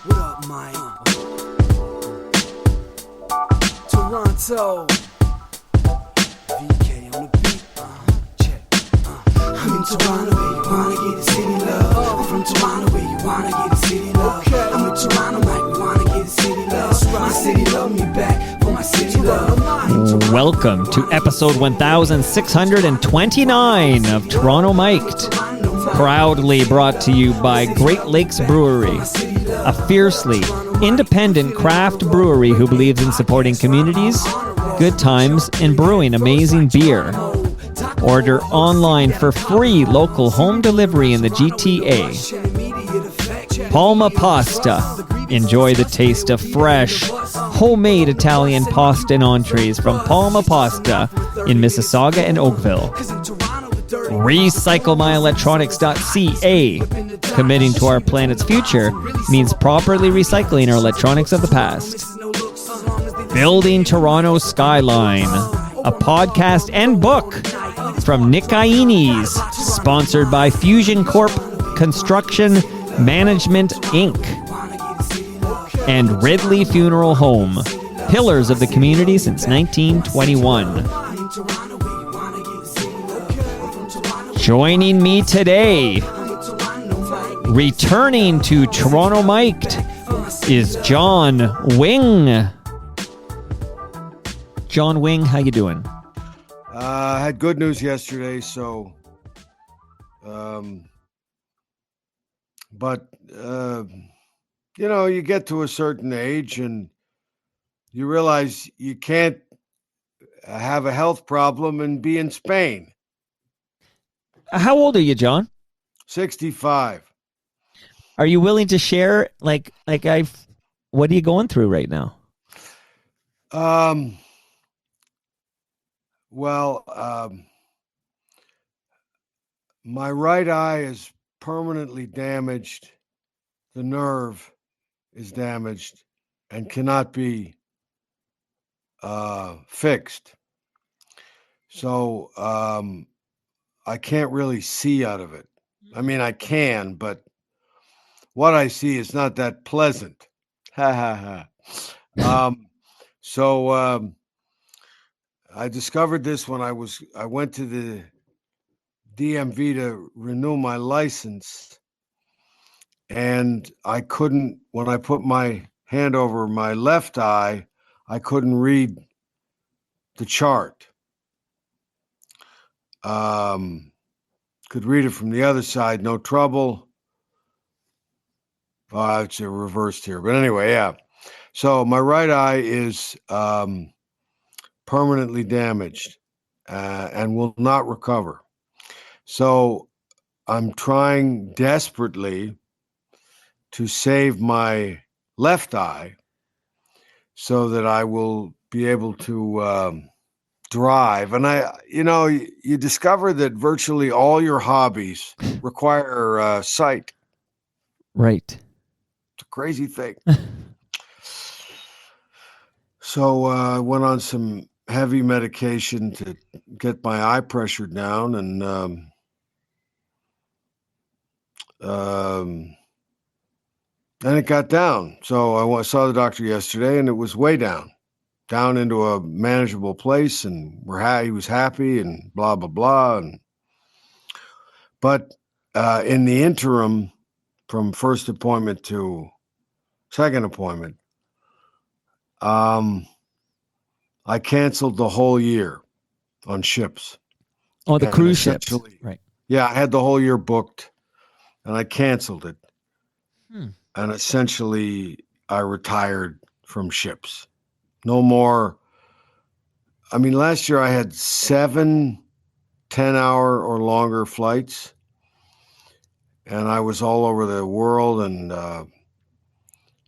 What up, Mike? Toronto. VK on the beat. Check. I'm in Toronto where you wanna get the city love. I'm from Toronto where you wanna get the city love. I'm in Toronto like we wanna get the city love. My city love me back for my city love. Welcome to episode 1629 of Toronto Mic'd, proudly brought to you by Great Lakes Brewery, a fiercely independent craft brewery who believes in supporting communities, good times, and brewing amazing beer. Order online for free local home delivery in the GTA. Palma Pasta. Enjoy the taste of fresh, homemade Italian pasta and entrees from Palma Pasta in Mississauga and Oakville. RecycleMyElectronics.ca. Committing to our planet's future means properly recycling our electronics of the past. Building Toronto Skyline, a podcast and book from Nick Iones, sponsored by Fusion Corp Construction Management, Inc. and Ridley Funeral Home, pillars of the community since 1921. Joining me today, returning to Toronto Mic'd, is John Wing. John Wing, how you doing? I had good news yesterday, you get to a certain age and you realize you can't have a health problem and be in Spain. How old are you, John? 65. Are you willing to share, what are you going through right now? My right eye is permanently damaged. The nerve is damaged and cannot be fixed. So I can't really see out of it. I mean, I can, but what I see is not that pleasant. Ha ha ha. I discovered this when I went to the DMV to renew my license, and I couldn't, when I put my hand over my left eye, I couldn't read the chart. Could read it from the other side, no trouble. It's reversed here, but anyway, yeah. So my right eye is permanently damaged and will not recover. So I'm trying desperately to save my left eye so that I will be able to drive. And you discover that virtually all your hobbies require sight. Right. It's a crazy thing. So I went on some heavy medication to get my eye pressure down, and it got down. So I saw the doctor yesterday, and it was way down into a manageable place, and he was happy, and blah blah blah. But in the interim, from first appointment to second appointment, I canceled the whole year on ships. Oh, the cruise ships. Right. Yeah, I had the whole year booked, and I canceled it. And essentially, I retired from ships. No more. I mean, last year I had 7 10-hour or longer flights, and I was all over the world, and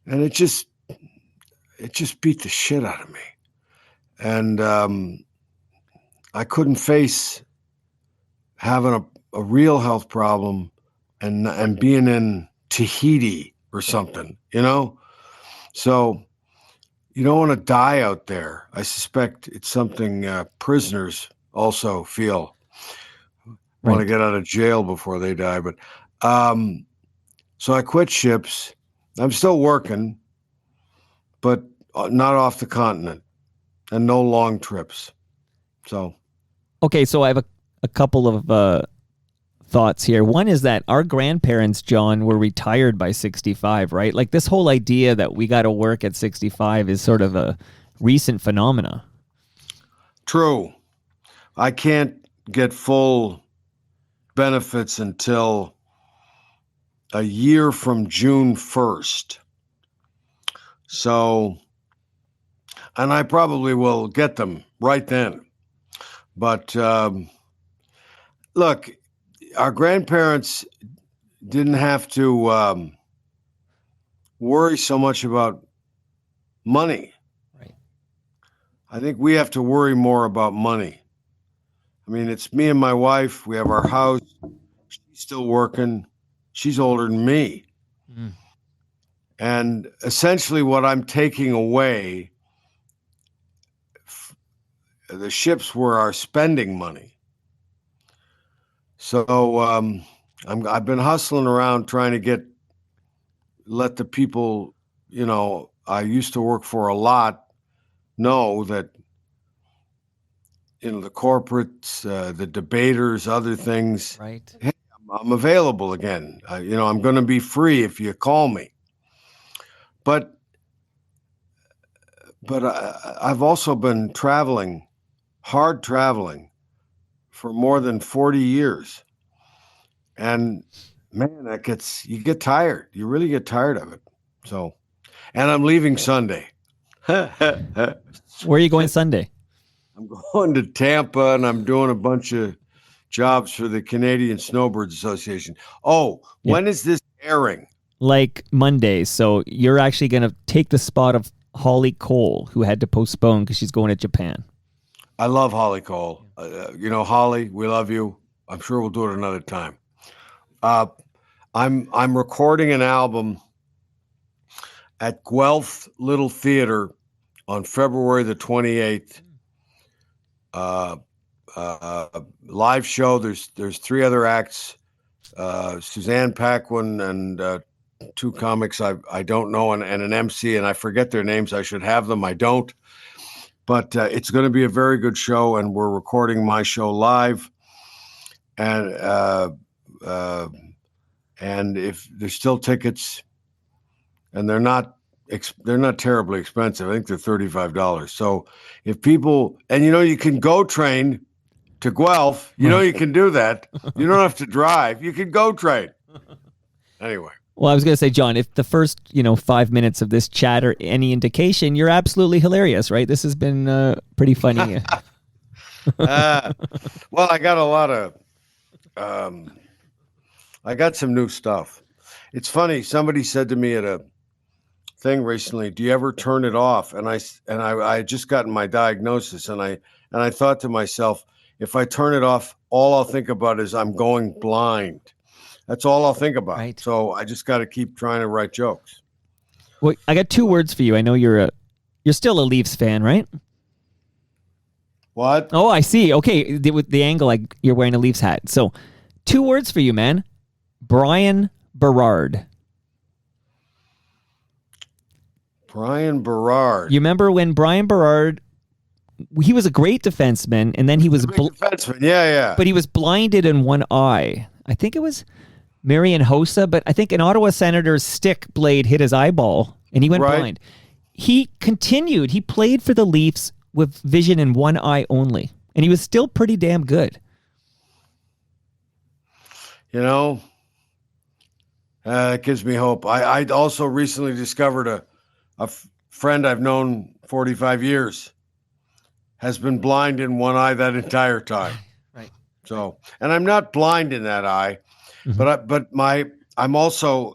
it just beat the shit out of me. And I couldn't face having a real health problem and being in Tahiti or something, So you don't want to die out there. I suspect it's something prisoners also feel. Right. Want to get out of jail before they die. But so I quit ships, I'm still working, but not off the continent and no long trips. So, Okay, so I have a couple of thoughts here. One is that our grandparents, John, were retired by 65, right? Like this whole idea that we got to work at 65 is sort of a recent phenomena. true. I can't get full benefits until a year from June 1st. So, and I probably will get them right then. But look, our grandparents didn't have to worry so much about money. Right. I think we have to worry more about money. I mean, it's me and my wife. We have our house. She's still working. She's older than me. Mm. And essentially, what I'm taking away, the ships were our spending money. So I've been hustling around trying to let the people, I used to work for a lot, know that, the corporates, the debaters, other things. Right. Hey, I'm available again. I'm going to be free if you call me. But I've also been hard traveling for more than 40 years. And man, you get tired. You really get tired of it. So, and I'm leaving Sunday. Where are you going Sunday? I'm going to Tampa and I'm doing a bunch of jobs for the Canadian Snowbirds Association. Oh, when is this airing? Like Monday. So you're actually going to take the spot of Holly Cole, who had to postpone because she's going to Japan. I love Holly Cole. Holly, we love you. I'm sure we'll do it another time. I'm recording an album at Guelph Little Theater on February the 28th. Live show. There's 3 other acts. Suzanne Paquin and 2 comics I don't know, and an MC, and I forget their names. I should have them. I don't. But it's going to be a very good show, and we're recording my show live. And if there's still tickets, and they're not terribly expensive. I think they're $35. So if people, and you can go train to Guelph, you can do that. You don't have to drive. You can go train. Anyway. Well, I was going to say, John, if the first, 5 minutes of this chat are any indication, you're absolutely hilarious, right? This has been pretty funny. Well, I got a lot of, I got some new stuff. It's funny. Somebody said to me at a thing recently, do you ever turn it off? And I had just gotten my diagnosis, and I thought to myself, if I turn it off, all I'll think about is I'm going blind. That's all I'll think about. Right. So I just got to keep trying to write jokes. Well, I got 2 words for you. I know you're still a Leafs fan, right? What? Oh, I see. Okay, with the angle, like you're wearing a Leafs hat. So 2 words for you, man. Brian Berard. Brian Berard. You remember when Brian Berard, he was a great defenseman, and then he was defenseman. Yeah. But he was blinded in one eye. I think it was Marian Hossa, but I think an Ottawa Senator's stick blade hit his eyeball, and he went blind. He continued. He played for the Leafs with vision in one eye only, and he was still pretty damn good. It gives me hope. I also recently discovered a friend I've known 45 years has been blind in one eye that entire time. Right. So, and I'm not blind in that eye, mm-hmm. I'm also,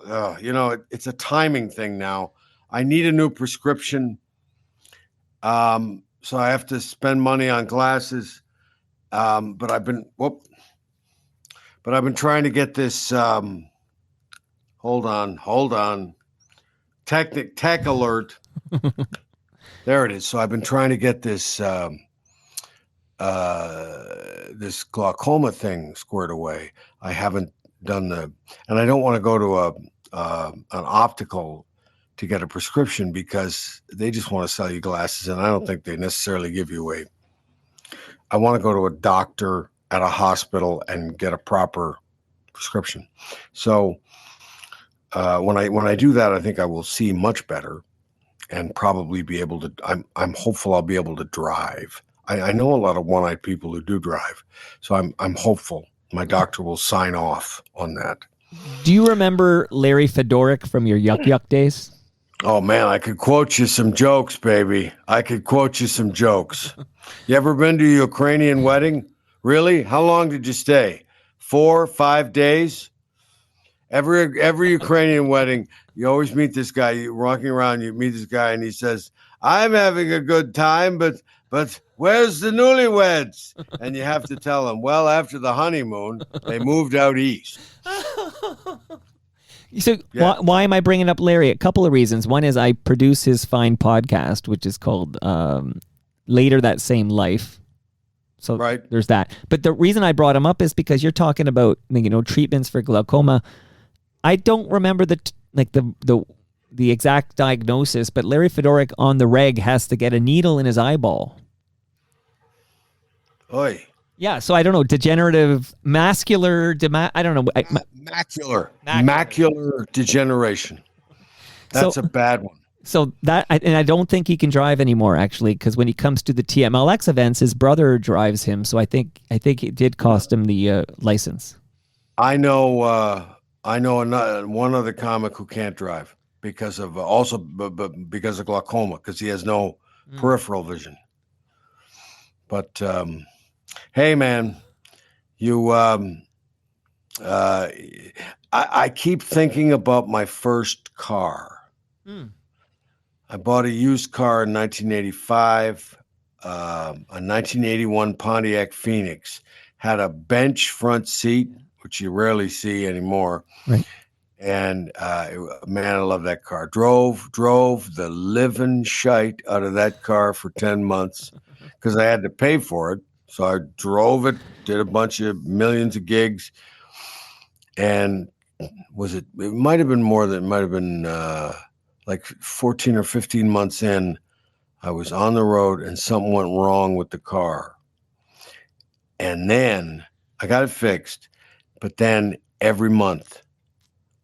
it's a timing thing now. I need a new prescription. So I have to spend money on glasses. But I've been trying to get this, hold on. Tech alert. There it is. So I've been trying to get this this glaucoma thing squared away. I haven't done and I don't want to go to an optical to get a prescription because they just want to sell you glasses, and I don't think they necessarily give you a. I want to go to a doctor at a hospital and get a proper prescription. So when I do that, I think I will see much better and probably be able to. I'm hopeful I'll be able to drive. I know a lot of one-eyed people who do drive, so I'm hopeful my doctor will sign off on that. Do you remember Larry Fedoruk from your Yuk Yuck days? Oh man, I could quote you some jokes, baby. I could quote you some jokes. You ever been to a Ukrainian wedding? Really? How long did you stay? 4, 5 days? Every Ukrainian wedding, you always meet this guy. You're walking around, you meet this guy, and he says, "I'm having a good time, but where's the newlyweds?" And you have to tell him, well, after the honeymoon, they moved out east. So why am I bringing up Larry? A couple of reasons. One is I produce his fine podcast, which is called Later That Same Life. So there's that. But the reason I brought him up is because you're talking about treatments for glaucoma. I don't remember the exact diagnosis, but Larry Fedoruk on the reg has to get a needle in his eyeball. Oy. Yeah, so I don't know, degenerative macular, I don't know. Macular degeneration. That's a bad one. So and I don't think he can drive anymore, actually, because when he comes to the TMLX events, his brother drives him. So I think it did cost him the license. I know one other comic who can't drive because of because of glaucoma, because he has no peripheral vision. But hey, man, I keep thinking about my first car. I bought a used car in 1985, a 1981 Pontiac Phoenix. Had a bench front seat, which you rarely see anymore. Right. And man, I love that car. Drove the living shite out of that car for 10 months because I had to pay for it. So I drove it, did a bunch of millions of gigs, and it might have been more than, it might have been like 14 or 15 months in, I was on the road and something went wrong with the car. And then I got it fixed, but then every month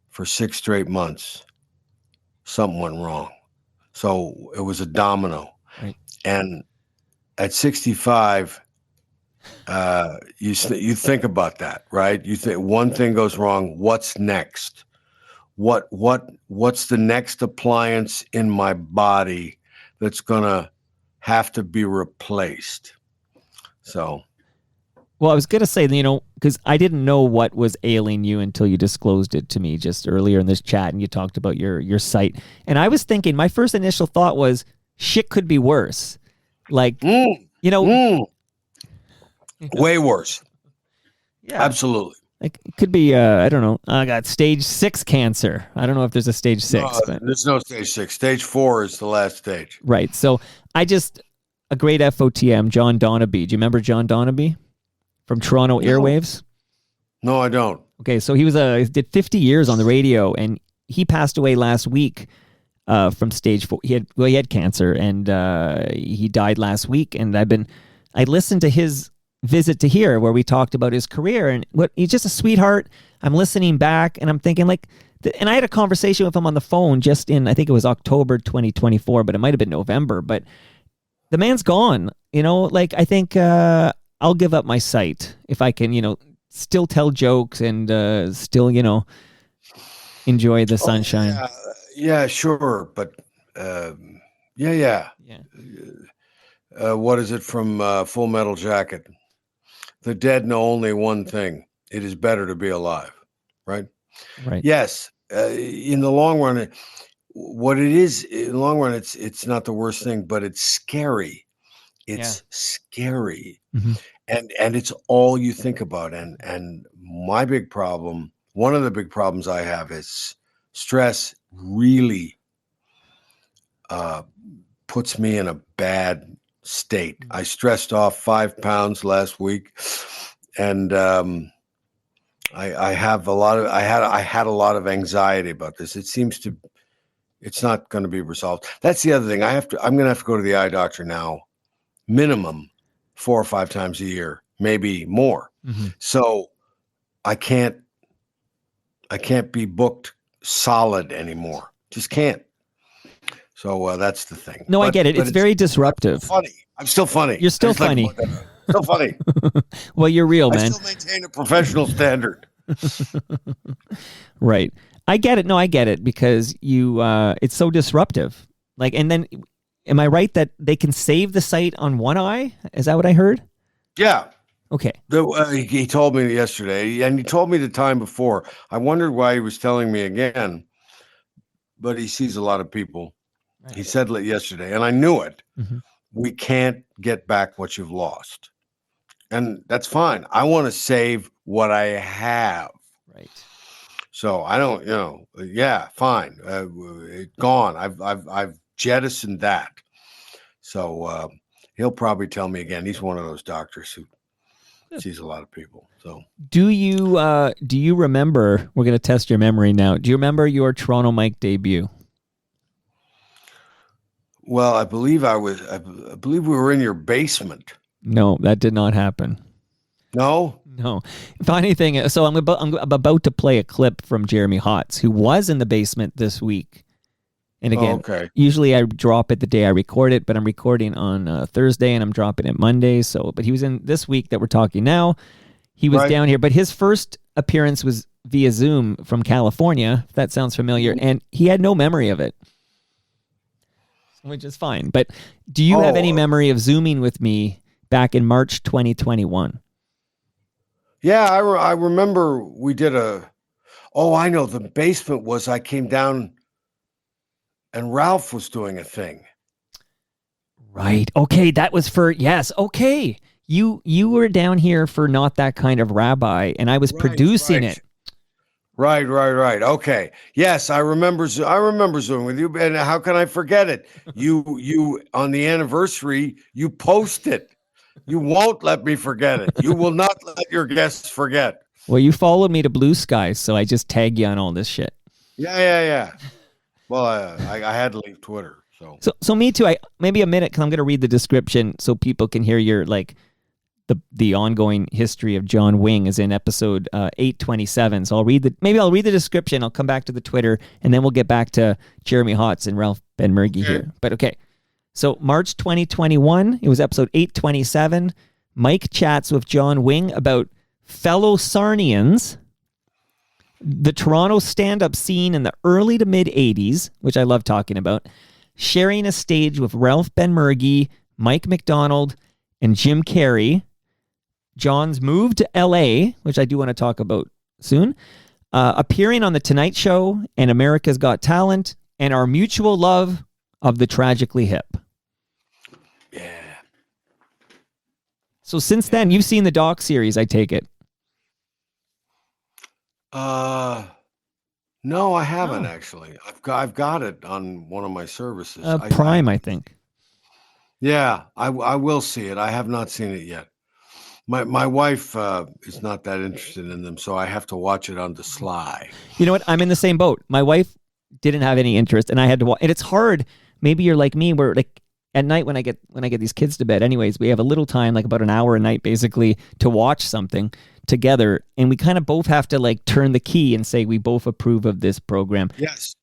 for 6 straight months, something went wrong. So it was a domino. Right. And at 65, you think about that, right? You think one thing goes wrong. What's next? What's the next appliance in my body that's gonna have to be replaced? So, well, I was gonna say, because I didn't know what was ailing you until you disclosed it to me just earlier in this chat, and you talked about your sight, and I was thinking, my first initial thought was, shit could be worse, like way worse. Yeah, absolutely. Like it could be, I don't know. I got stage 6 cancer. I don't know if there's a stage 6. No, but there's no stage 6. Stage 4 is the last stage. Right. So a great FOTM, John Donaby. Do you remember John Donaby from Toronto Airwaves? No, I don't. Okay, so he did 50 years on the radio, and he passed away last week from stage 4. He had cancer, and he died last week. And I listened to his visit to here where we talked about his career, and he's just a sweetheart. I'm listening back and I'm thinking and I had a conversation with him on the phone just in, I think it was October 2024, but it might've been November, but the man's gone, I think I'll give up my sight if I can, still tell jokes and still, enjoy the sunshine. Yeah, sure. But yeah. What is it from Full Metal Jacket? The dead know only one thing. It is better to be alive, right? Right. Yes. In the long run, in the long run, it's not the worst thing, but it's scary. It's scary. Mm-hmm. And it's all you think about. And my big problem, one of the big problems I have is stress really puts me in a bad state. I stressed off 5 pounds last week, and I had a lot of anxiety about this. It seems to it's not going to be resolved. That's the other thing. I'm going to have to go to the eye doctor now, minimum 4 or 5 times a year, maybe more. Mm-hmm. So I can't be booked solid anymore. Just can't. So that's the thing. No, I get it. It's very disruptive. Funny. I'm still funny. You're still funny. Still funny. Well, you're real, man. I still maintain a professional standard. Right. I get it. No, I get it because you. It's so disruptive. Like, and then, am I right that they can save the sight on one eye? Is that what I heard? Yeah. Okay. He told me yesterday, and he told me the time before. I wondered why he was telling me again, but he sees a lot of people. Right. He said it yesterday, and I knew it. Mm-hmm. We can't get back what you've lost. And that's fine. I want to save what I have. Right. So I don't, yeah, fine. It's gone. I've jettisoned that. So he'll probably tell me again. He's one of those doctors who sees a lot of people. So do you remember? We're going to test your memory now. Do you remember your Toronto Mike debut? Well, I believe we were in your basement. No, that did not happen. No. Funny thing. So I'm about to play a clip from Jeremy Hotz, who was in the basement this week. And again, Usually I drop it the day I record it, but I'm recording on Thursday and I'm dropping it Monday. But he was in this week that we're talking now. He was down here, but his first appearance was via Zoom from California. If that sounds familiar, and he had no memory of it, which is fine. But do you have any memory of Zooming with me back in March 2021? Yeah, I remember we did I know the basement was, I came down and Ralph was doing a thing. Right. Okay. That was yes. Okay. You were down here for Not That Kind of Rabbi, and I was producing it. Right. Okay. Yes, I remember Zooming with you, and how can I forget it? You on the anniversary, you post it. You won't let me forget it. You will not let your guests forget. Well, you followed me to Blue Sky, so I just tag you on all this shit. Yeah. Well, I had to leave Twitter, so me too. Maybe a minute, because I'm going to read the description so people can hear your the ongoing history of John Wing is in episode 827. So I'll read the description. I'll come back to the Twitter, and then we'll get back to Jeremy Hotz and Ralph Benmergui here. But okay. So March 2021, it was episode 827. Mike chats with John Wing about fellow Sarnians, the Toronto stand-up scene in the early to mid-'80s, which I love talking about, sharing a stage with Ralph Benmergui, Mike McDonald, and Jim Carrey, John's move to LA, which I do want to talk about soon, appearing on The Tonight Show and America's Got Talent, and our mutual love of the Tragically Hip. Yeah. So since then, you've seen the doc series, I take it. No, I haven't actually. I've got it on one of my services. Prime, I think. Yeah, I will see it. I have not seen it yet. My wife is not that interested in them, so I have to watch it on the sly. You know what? I'm in the same boat. My wife didn't have any interest, and I had to watch. And it's hard. Maybe you're like me, where like at night when I get these kids to bed, anyways, we have a little time, like about an hour a night, basically, to watch something together, and we kind of both have to like turn the key and say we both approve of this program. Yes.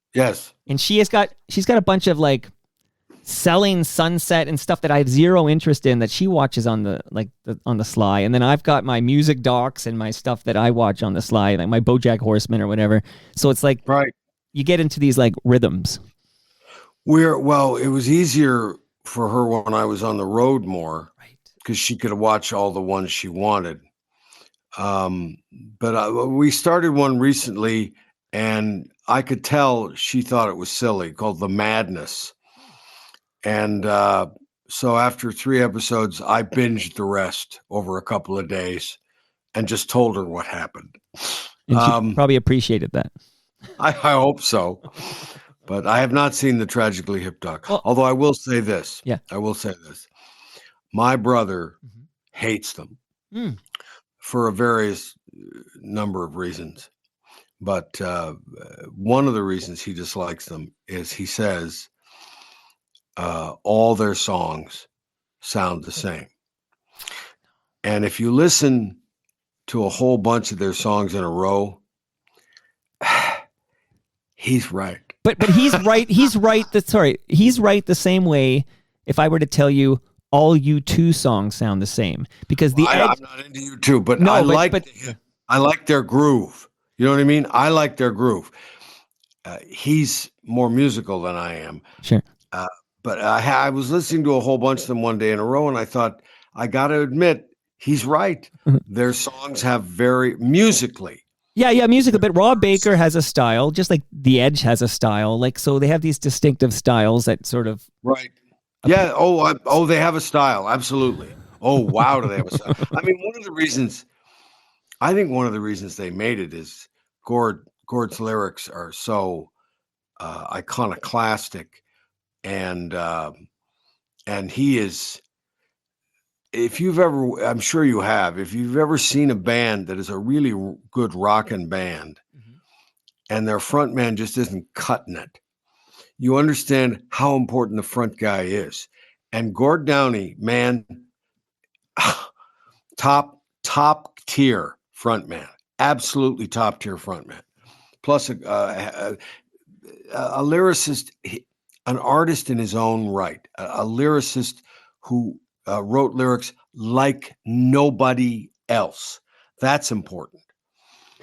And she's got a bunch of like Selling Sunset and stuff that I have zero interest in that she watches on the sly, and then I've got my music docs and my stuff that I watch on the sly, like my BoJack Horseman or whatever. So it's like you get into these like rhythms. It was easier for her when I was on the road more, because she could watch all the ones she wanted. But we started one recently, and I could tell she thought it was silly, called The Madness. And so after 3 episodes, I binged the rest over a couple of days and just told her what happened. And she probably appreciated that. I hope so. But I have not seen the Tragically Hip doc. Well, although I will say this. Yeah. I will say this. My brother hates them for a various number of reasons. but one of the reasons he dislikes them is he says all their songs sound the same. And if you listen to a whole bunch of their songs in a row, he's right. But he's right. He's right. He's right the same way. If I were to tell you all U2 songs sound the same, because I'm not into U2, but no, I like their groove. You know what I mean? I like their groove. He's more musical than I am. Sure. But I was listening to a whole bunch of them one day in a row, and I thought, I got to admit, he's right. Their songs have very musically. Yeah, musical. But Rob Baker has a style, just like The Edge has a style. Like, so they have these distinctive styles that sort of. Right. Yeah. Oh, they have a style. Absolutely. Oh, wow. Do they have a style? I mean, one of the reasons they made it is Gord's lyrics are so iconoclastic, and he is. If you've ever, I'm sure you have, if you've ever seen a band that is a really good rockin' band, and their front man just isn't cutting it, you understand how important the front guy is. And Gord Downie, man, top tier front man, absolutely top tier front man. Plus a lyricist, an artist in his own right, a lyricist who wrote lyrics like nobody else. That's important.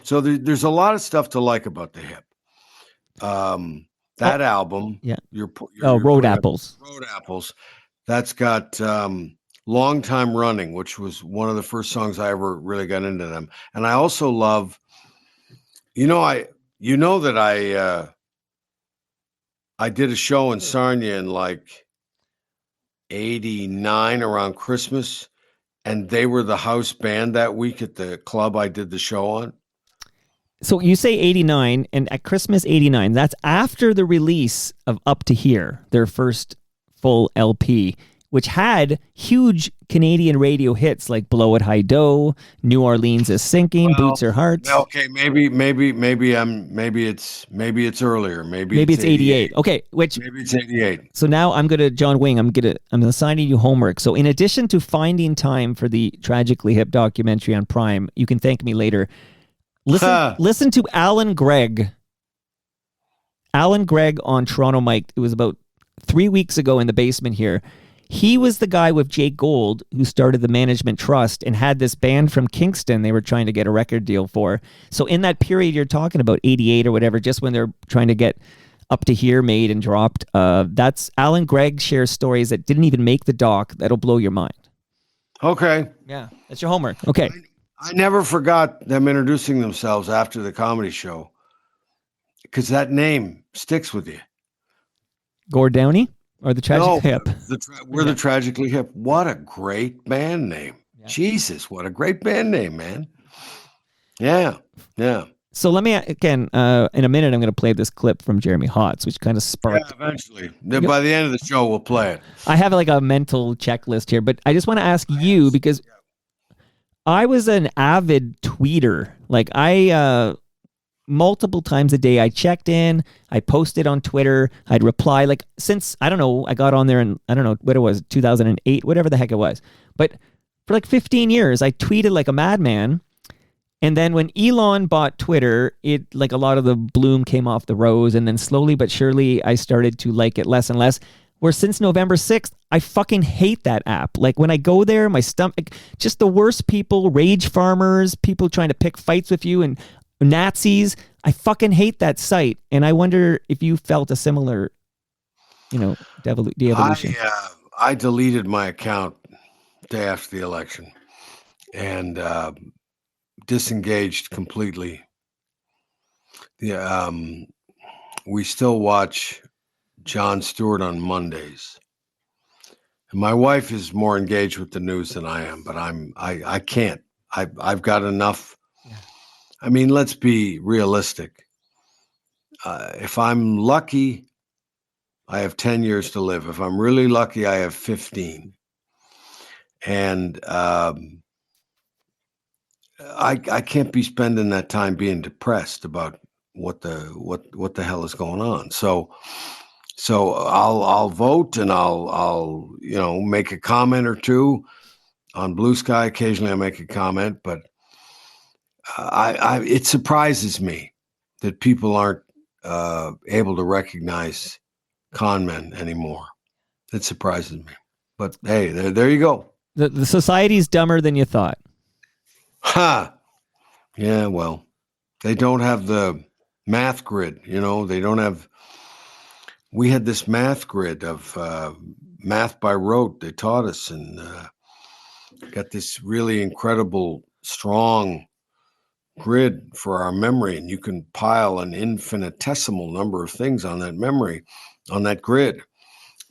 So there's a lot of stuff to like about the Hip. That album, yeah. Road Apples. Road Apples. That's got Long Time Running, which was one of the first songs I ever really got into them. And I also love, that I did a show in Sarnia in like 89 around Christmas, and they were the house band that week at the club I did the show on. So you say 89, and at Christmas 89, that's after the release of Up to Here, their first full LP, which had huge Canadian radio hits like Blow It High Dough, New Orleans is Sinking, Boots Are Hearts. Okay, maybe it's earlier. Maybe it's 88. Okay, maybe it's 88. So now I'm John Wing, I'm assigning you homework. So in addition to finding time for the Tragically Hip documentary on Prime, you can thank me later. Listen to Alan Gregg. Alan Gregg on Toronto Mike. It was about 3 weeks ago in the basement here. He was the guy with Jake Gold who started the Management Trust and had this band from Kingston they were trying to get a record deal for. So in that period you're talking about, 88 or whatever, just when they're trying to get Up to Here made and dropped, that's Alan Gregg shares stories that didn't even make the doc that'll blow your mind. Okay. Yeah, that's your homework. Okay. I never forgot them introducing themselves after the comedy show, because that name sticks with you. Gord Downie? Or the Tragically Hip? The Tragically Hip. What a great band name. Yeah. Jesus, what a great band name, man. Yeah. So let me, again, in a minute, I'm going to play this clip from Jeremy Hotz, which kind of sparked. Yeah, eventually. By the end of the show, we'll play it. I have like a mental checklist here, but I just want to ask you, because I was an avid tweeter. Like multiple times a day I checked in, I posted on Twitter, I'd reply, like since, I don't know, I got on there in, I don't know what it was, 2008, whatever the heck it was. But for like 15 years, I tweeted like a madman. And then when Elon bought Twitter, it like a lot of the bloom came off the rose. And then slowly but surely, I started to like it less and less. Where since November 6th, I fucking hate that app. Like when I go there, my stomach, just the worst people, rage farmers, people trying to pick fights with you, and Nazis. I fucking hate that site. And I wonder if you felt a similar, de-evolution. I deleted my account day after the election and disengaged completely. We still watch Jon Stewart on Mondays. And my wife is more engaged with the news than I am, but I can't. I've got enough. Yeah. I mean, let's be realistic. If I'm lucky, I have 10 years to live. If I'm really lucky, I have 15. And I can't be spending that time being depressed about what the hell is going on. So I'll vote, and I'll make a comment or two on Blue Sky. Occasionally I make a comment, but it surprises me that people aren't able to recognize con men anymore. It surprises me. But hey, there you go. The society's dumber than you thought. Ha! Yeah, well, they don't have the math grid. They don't have. We had this math grid of math by rote. They taught us, and got this really incredible, strong grid for our memory. And you can pile an infinitesimal number of things on that memory, on that grid.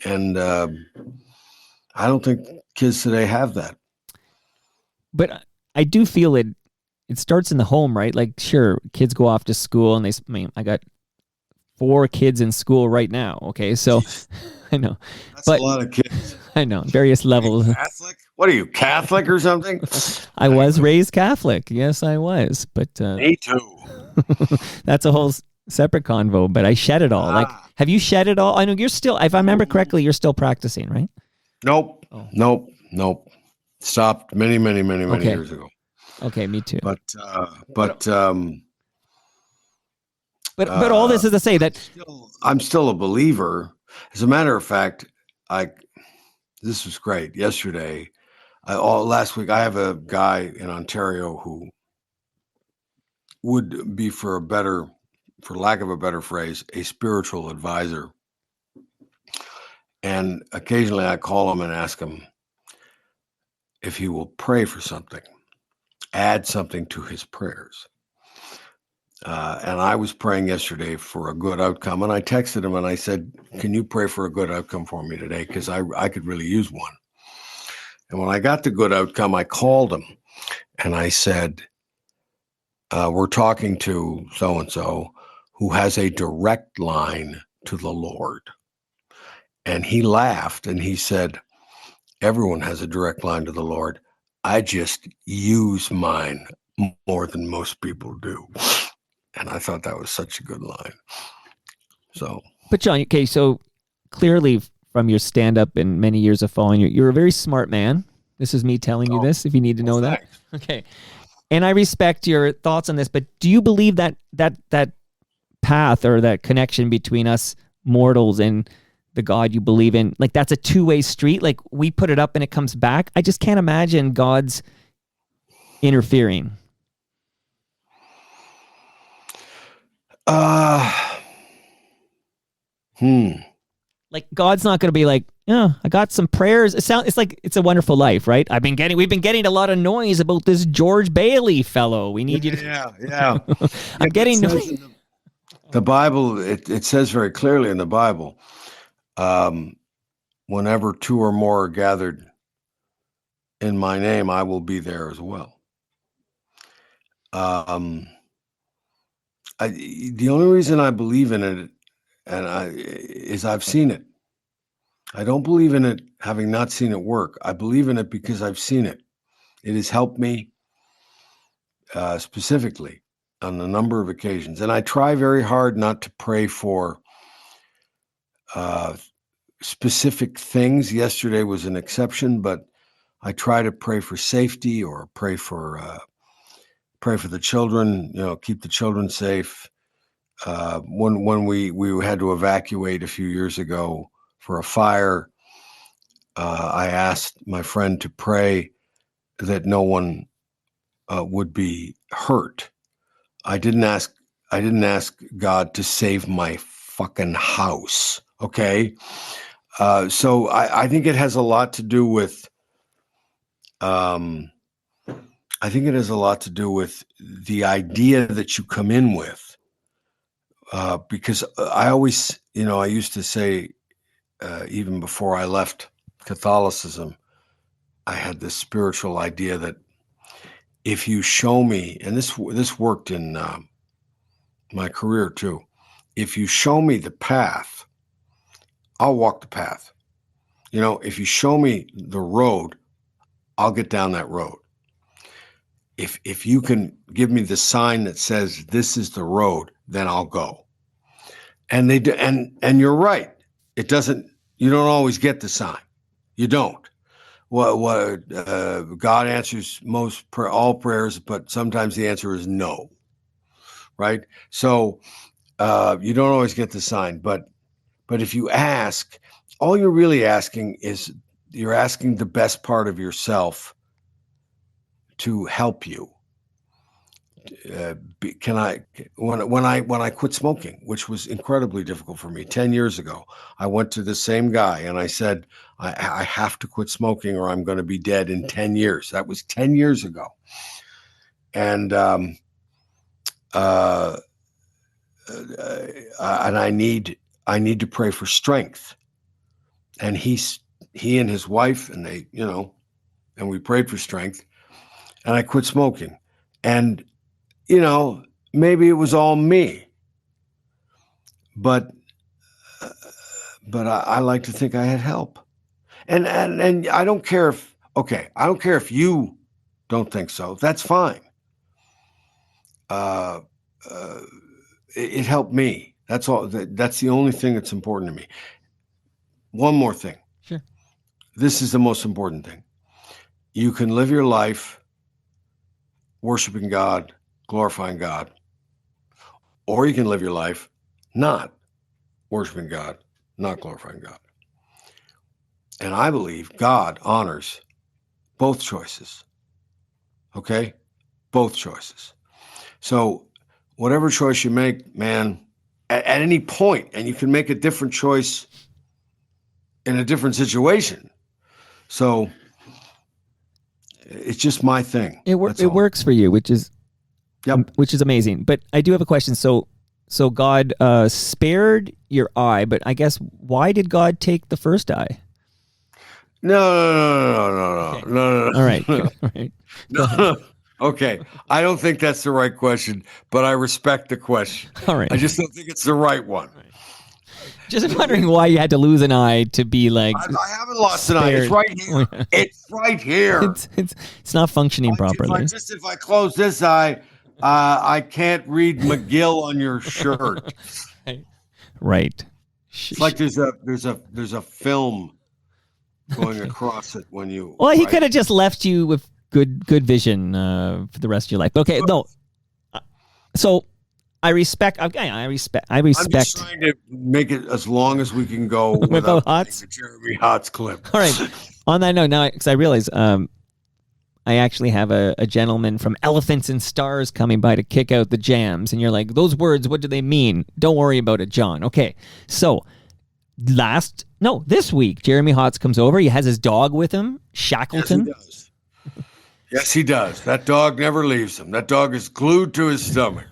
And I don't think kids today have that. But I do feel it starts in the home, right? Like, sure, kids go off to school, and I got 4 kids in school right now. Okay, so I know that's a lot of kids. I know various levels. Catholic? What are you, Catholic or something? I was raised Catholic. Yes, I was. But me too. That's a whole separate convo. But I shed it all. Like, have you shed it all? I know you're still. If I remember correctly, you're still practicing, right? Nope. Oh. Nope. Stopped many years ago. Okay, me too. But all this is to say that I'm still a believer. As a matter of fact, this was great. Yesterday, last week, I have a guy in Ontario who would be, for lack of a better phrase, a spiritual advisor. And occasionally I call him and ask him if he will pray for something, add something to his prayers. And I was praying yesterday for a good outcome, and I texted him and I said, can you pray for a good outcome for me today? Because I could really use one. And when I got the good outcome, I called him and I said, we're talking to so-and-so who has a direct line to the Lord. And he laughed and he said, everyone has a direct line to the Lord. I just use mine more than most people do. And I thought that was such a good line. So, but John, okay, so clearly from your stand-up and many years of following you, you're a very smart man. This is me telling you this, if you need to know that. Okay. And I respect your thoughts on this, but do you believe that path or that connection between us mortals and the God you believe in, like that's a two-way street? Like we put it up and it comes back. I just can't imagine God's interfering. Like God's not going to be like, yeah, I got some prayers. It's like It's a Wonderful Life, right? We've been getting a lot of noise about this George Bailey fellow. We need you to. Yeah. I'm getting noise. The Bible, it says very clearly in the Bible, whenever 2 or more are gathered in my name, I will be there as well. The only reason I believe in it is I've seen it. I don't believe in it having not seen it work. I believe in it because I've seen it. It has helped me specifically on a number of occasions. And I try very hard not to pray for specific things. Yesterday was an exception, but I try to pray for safety or pray for the children, keep the children safe. When we had to evacuate a few years ago for a fire, I asked my friend to pray that no one would be hurt. I didn't ask God to save my fucking house. Okay. So I think it has a lot to do with, the idea that you come in with, because I always, I used to say, even before I left Catholicism, I had this spiritual idea that if you show me, and this worked in my career too, if you show me the path, I'll walk the path. If you show me the road, I'll get down that road. If you can give me the sign that says this is the road, then I'll go. And they do, and you're right. You don't always get the sign. You don't. God answers all prayers, but sometimes the answer is no. Right? So you don't always get the sign, but if you ask, all you're really asking is you're asking the best part of yourself to help you. When I quit smoking, which was incredibly difficult for me 10 years ago, I went to the same guy and I said, I have to quit smoking or I'm going to be dead in 10 years. That was 10 years ago. And I need to pray for strength. And he and his wife, and they, and we prayed for strength, and I quit smoking. And, maybe it was all me, but I like to think I had help. And I don't care if you don't think so. That's fine. It helped me. That's all. That's the only thing that's important to me. One more thing. Sure. This is the most important thing. You can live your life worshiping God, glorifying God, or you can live your life not worshiping God, not glorifying God. And I believe God honors both choices. Okay? Both choices. So whatever choice you make, man, at any point, and you can make a different choice in a different situation. So it's just my thing. It works for you, which is amazing. But I do have a question. So God spared your eye, but I guess why did God take the first eye? No. All right. All right. No. Okay. I don't think that's the right question, but I respect the question. All right. I just don't think it's the right one. Just wondering why you had to lose an eye to be like. I haven't lost an eye. It's right here. It's right here. It's not functioning properly. If I close this eye, I can't read McGill on your shirt. Right. It's like there's a film going across it when you. Well, he could have just left you with good vision for the rest of your life. Okay, no. So I respect. I'm just trying to make it as long as we can go without Hotz? the Jeremy Hotz clip. All right. On that note, now because I realize I actually have a gentleman from Elephants and Stars coming by to kick out the jams, and you're like, those words, what do they mean? Don't worry about it, John. Okay, so this week, Jeremy Hotz comes over. He has his dog with him, Shackleton. Yes, he does. Yes, he does. That dog never leaves him. That dog is glued to his stomach.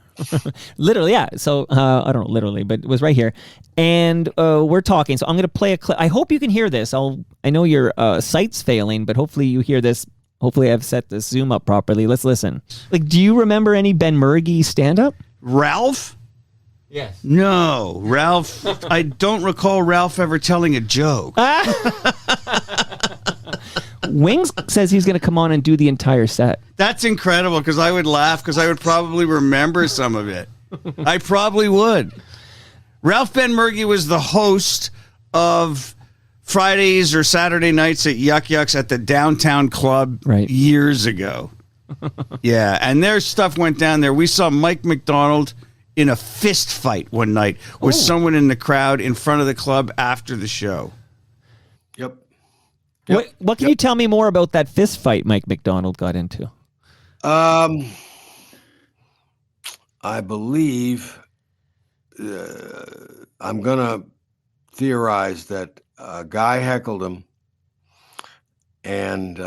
Literally, yeah. So I don't know, literally, but it was right here, and we're talking. So I'm going to play a clip. I hope you can hear this. I know your site's failing, but hopefully you hear this. Hopefully I've set the Zoom up properly. Let's listen. Like, do you remember any Benmergui stand-up? Ralph? Yes. No, Ralph. I don't recall Ralph ever telling a joke. Wings says he's going to come on and do the entire set. That's incredible because I would laugh because I would probably remember some of it. I probably would. Ralph Benmergui was the host of Fridays or Saturday nights at Yuk Yuks at the downtown club years ago. Yeah, and their stuff went down there. We saw Mike McDonald in a fist fight one night with someone in the crowd in front of the club after the show. Yep. What can you tell me more about that fist fight Mike McDonald got into? I believe I'm going to theorize that a guy heckled him and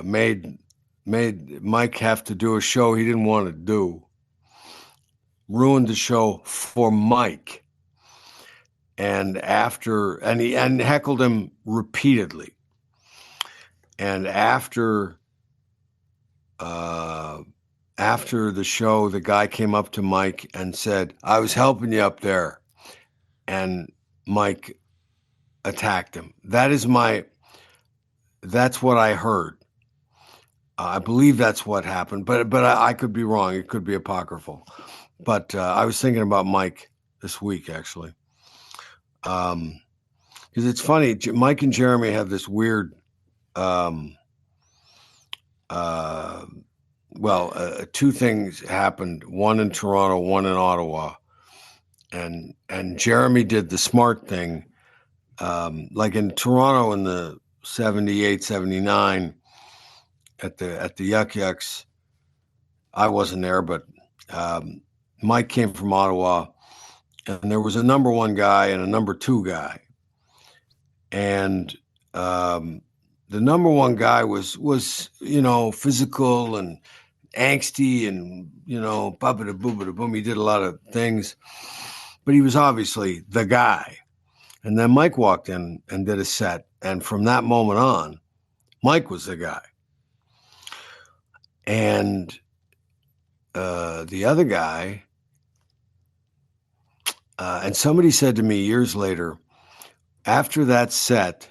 made Mike have to do a show he didn't want to do. Ruined the show for Mike. And he heckled him repeatedly. And after the show, the guy came up to Mike and said, "I was helping you up there." And Mike attacked him. That's what I heard. I believe that's what happened, but I could be wrong. It could be apocryphal. But I was thinking about Mike this week, actually. Because it's funny, Mike and Jeremy have this weird, two things happened, one in Toronto, one in Ottawa. And Jeremy did the smart thing. Like in Toronto in the 78, 79 at the Yuk Yuks, I wasn't there, but Mike came from Ottawa, and there was a number one guy and a number two guy. And the number one guy was physical and angsty and, bubba da boom. He did a lot of things, but he was obviously the guy. And then Mike walked in and did a set. And from that moment on, Mike was the guy. And the other guy, and somebody said to me years later, after that set,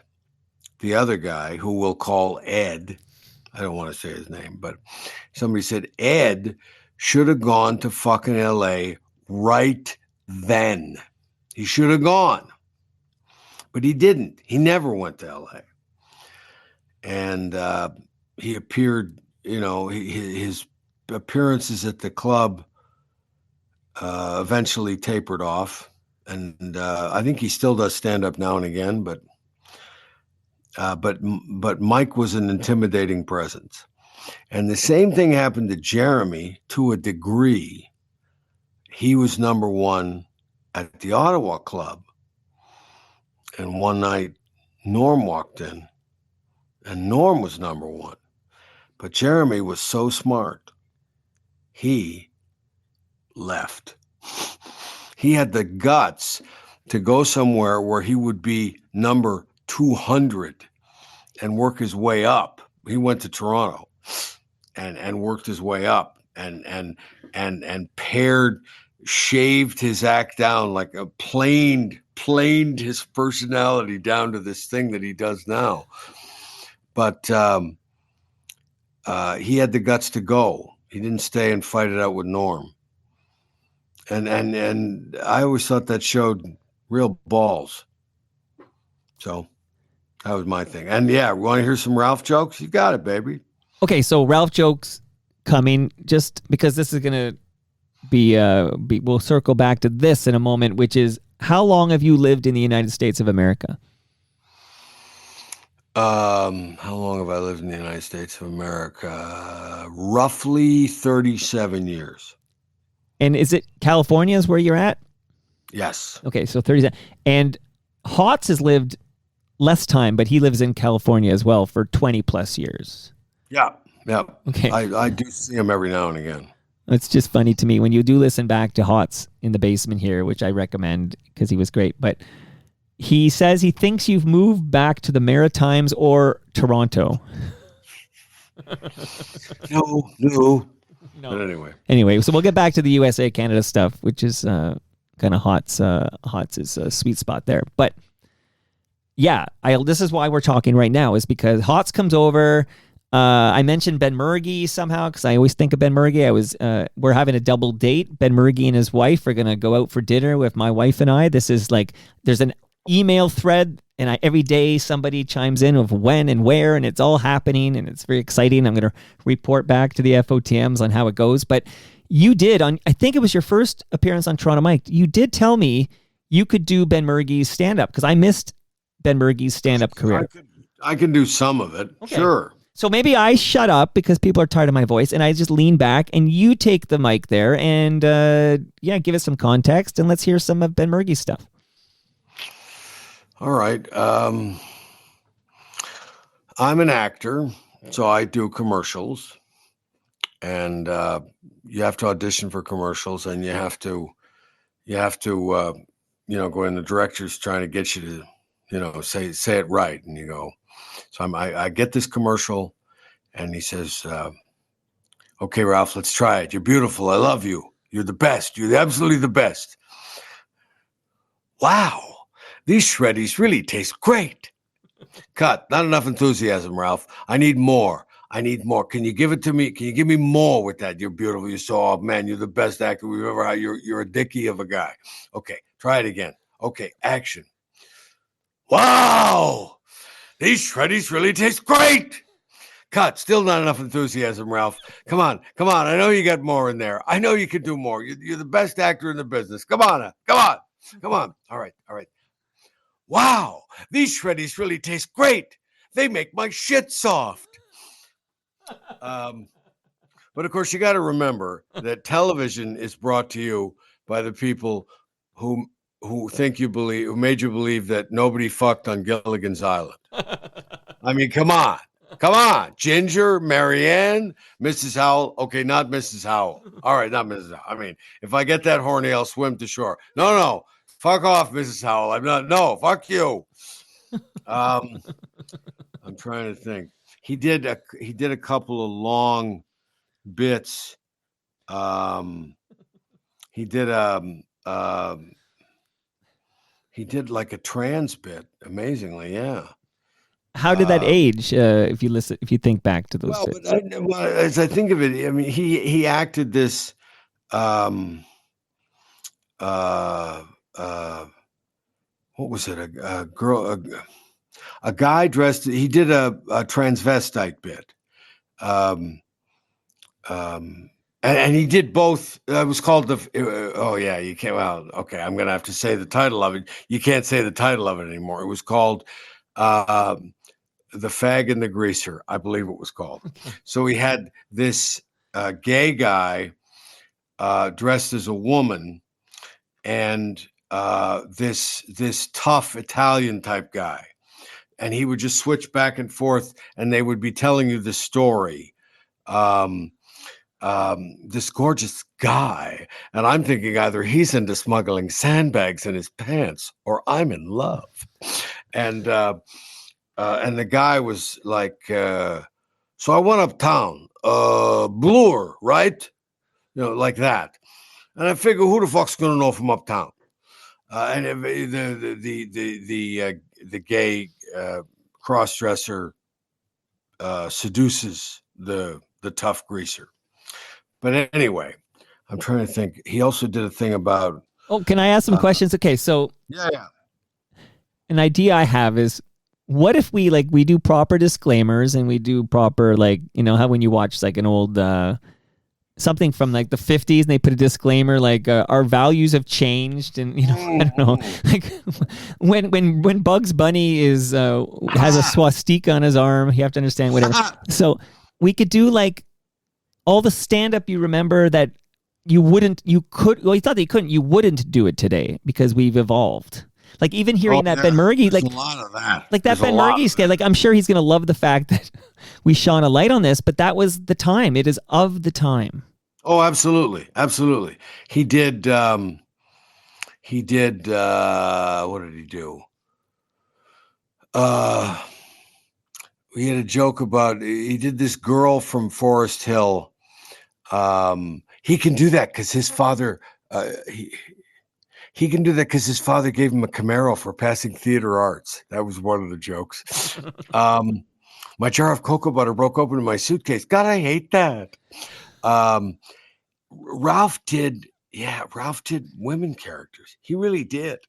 the other guy, who we'll call Ed, I don't want to say his name, but somebody said Ed should have gone to fucking LA right then. He should have gone. But he didn't. He never went to LA. And he appeared, his appearances at the club eventually tapered off. And I think he still does stand up now and again, but Mike was an intimidating presence. And the same thing happened to Jeremy to a degree. He was number one at the Ottawa club. And one night, Norm walked in, and Norm was number one. But Jeremy was so smart, he left. He had the guts to go somewhere where he would be number 200 and work his way up. He went to Toronto and worked his way up and shaved his act down, like a planed his personality down to this thing that he does now. But he had the guts to go. He didn't stay and fight it out with Norm. And I always thought that showed real balls. So that was my thing. And yeah, want to hear some Ralph jokes? You got it, baby. Okay, so Ralph jokes coming, just because this is going to be, we'll circle back to this in a moment, which is, how long have you lived in the United States of America? How long have I lived in the United States of America? Roughly 37 years. And is it California is where you're at? Yes. Okay, so 37. And Hotz has lived less time, but he lives in California as well for 20 plus years. Yeah. Okay. I do see him every now and again. It's just funny to me when you do listen back to Hotz in the basement here, which I recommend because he was great. But he says he thinks you've moved back to the Maritimes or Toronto. No. But Anyway, so we'll get back to the USA Canada stuff, which is kind of Hotz's sweet spot there. But yeah, this is why we're talking right now, is because Hotz comes over. I mentioned Benmergui somehow because I always think of Benmergui. We're having a double date. Benmergui and his wife are gonna go out for dinner with my wife and I. This is like, there's an email thread, and every day somebody chimes in of when and where, and it's all happening, and it's very exciting. I'm gonna report back to the FOTMs on how it goes. But you did I think it was your first appearance on Toronto Mike. You did tell me you could do Benmergui's stand up because I missed Benmergui's stand up career. I can do some of it. Okay. Sure. So maybe I shut up because people are tired of my voice, and I just lean back, and you take the mic there, and give us some context, and let's hear some of Benmergui's stuff. All right. I'm an actor, so I do commercials, and you have to audition for commercials, and you have to go in. The director's trying to get you to, say it right, and you go. So I get this commercial, and he says, "Okay, Ralph, let's try it. You're beautiful. I love you. You're the best. You're absolutely the best. Wow, these shreddies really taste great." Cut. Not enough enthusiasm, Ralph. I need more. I need more. Can you give it to me? Can you give me more with that? You're beautiful. You're so, oh man, you're the best actor we've ever had. You're a dickie of a guy. Okay, try it again. Okay, action. Wow, these shreddies really taste great. Cut. Still not enough enthusiasm, Ralph. Come on. I know you got more in there. I know you can do more. You're the best actor in the business. Come on. All right. Wow, these shreddies really taste great. They make my shit soft. But of course, you got to remember that television is brought to you by the people who who made you believe that nobody fucked on Gilligan's Island. I mean, come on. Ginger, Marianne, Mrs. Howell. Okay, not Mrs. Howell. All right, not Mrs. Howell. I mean, if I get that horny, I'll swim to shore. No. Fuck off, Mrs. Howell. I'm not. No, fuck you. I'm trying to think. He did a couple of long bits. He did like a trans bit. Amazingly, yeah. How did that age? If you think back to those. Well, as I think of it, I mean, he acted this. What was it? A girl, a guy dressed. He did a transvestite bit. And he did both. It was called you can't. Well, okay, I'm gonna have to say the title of it. You can't say the title of it anymore. It was called The Fag and the Greaser, I believe it was called. So he had this gay guy dressed as a woman, and this tough Italian type guy, and he would just switch back and forth, and they would be telling you the story. This gorgeous guy, and I'm thinking either he's into smuggling sandbags in his pants or I'm in love. And the guy was like, so I went uptown, Bloor, right? Like that. And I figure, who the fuck's gonna know from uptown? And the gay cross-dresser seduces the tough greaser. But anyway, I'm trying to think. He also did a thing about. Oh, can I ask some questions? Okay, so yeah. An idea I have is, what if we do proper disclaimers and we do proper, how when you watch like an old something from like the 50s and they put a disclaimer like our values have changed, and I don't know, like when Bugs Bunny has a swastika on his arm, you have to understand whatever. So we could do like all the stand-up you remember that you wouldn't do it today because we've evolved. Like even hearing Benmergui, like a lot of that. Like that Benmergui sketch, like I'm sure he's gonna love the fact that we shone a light on this, but that was the time. It is of the time. Oh, absolutely. He did what did he do? We had a joke about, he did this girl from Forest Hill. He can do that because his father he can do that because his father gave him a Camaro for passing theater arts. That was one of the jokes. My jar of cocoa butter broke open in my suitcase. God, I hate that. Ralph did women characters. He really did.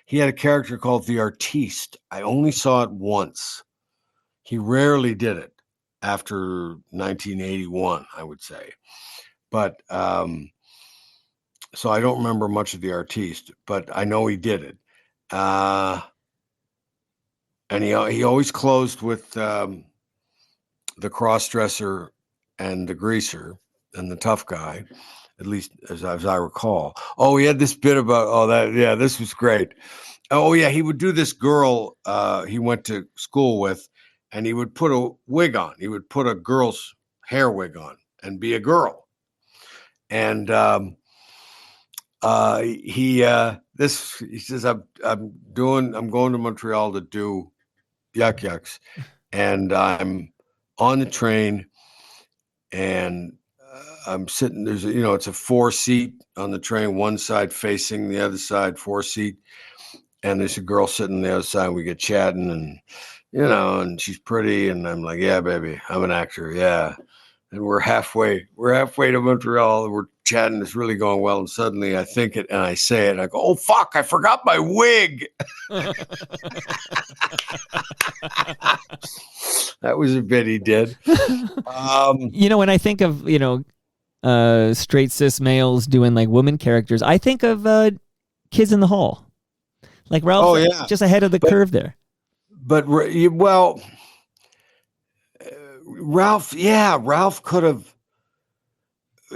He had a character called the Artiste. I only saw it once. He rarely did it after 1981, I would say. But so I don't remember much of the Artiste, but I know he did it. And he always closed with the cross-dresser and the greaser and the tough guy, at least as I recall. Oh, he had this bit about, this was great. Oh, yeah, he would do this girl he went to school with, and he would put a wig on. He would put a girl's hair wig on and be a girl. And he says, I'm going to Montreal to do Yuk Yuks, and I'm on the train, and I'm sitting, it's a 4-seat on the train, one side facing the other side, 4-seat. And there's a girl sitting on the other side. We get chatting, and she's pretty, and I'm like, yeah, baby, I'm an actor, yeah. And we're halfway to Montreal, and we're chatting, it's really going well, and suddenly I think it, and I say it, and I go, oh, fuck, I forgot my wig. That was a bit he did. When I think of, straight cis males doing like woman characters, I think of Kids in the Hall. Like Ralph, Oh, yeah. just ahead of the curve there. But, well, Ralph could have,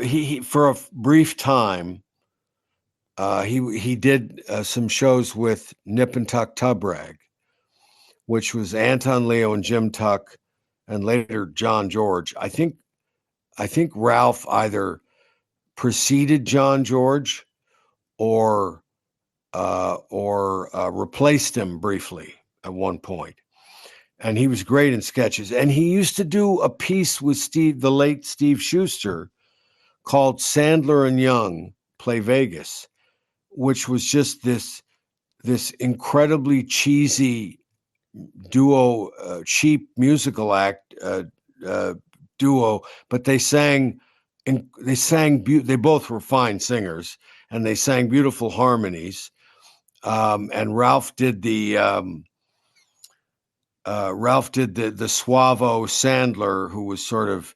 he for a brief time, he did some shows with Nip and Tuck Tubrag, which was Anton Leo and Jim Tuck, and later John George. I think Ralph either preceded John George or replaced him briefly at one point. And he was great in sketches. And he used to do a piece with the late Steve Schuster, called Sandler and Young Play Vegas, which was just this incredibly cheesy duo, cheap musical act duo, but they both were fine singers, and they sang beautiful harmonies. And Ralph did the suavo Sandler, who was sort of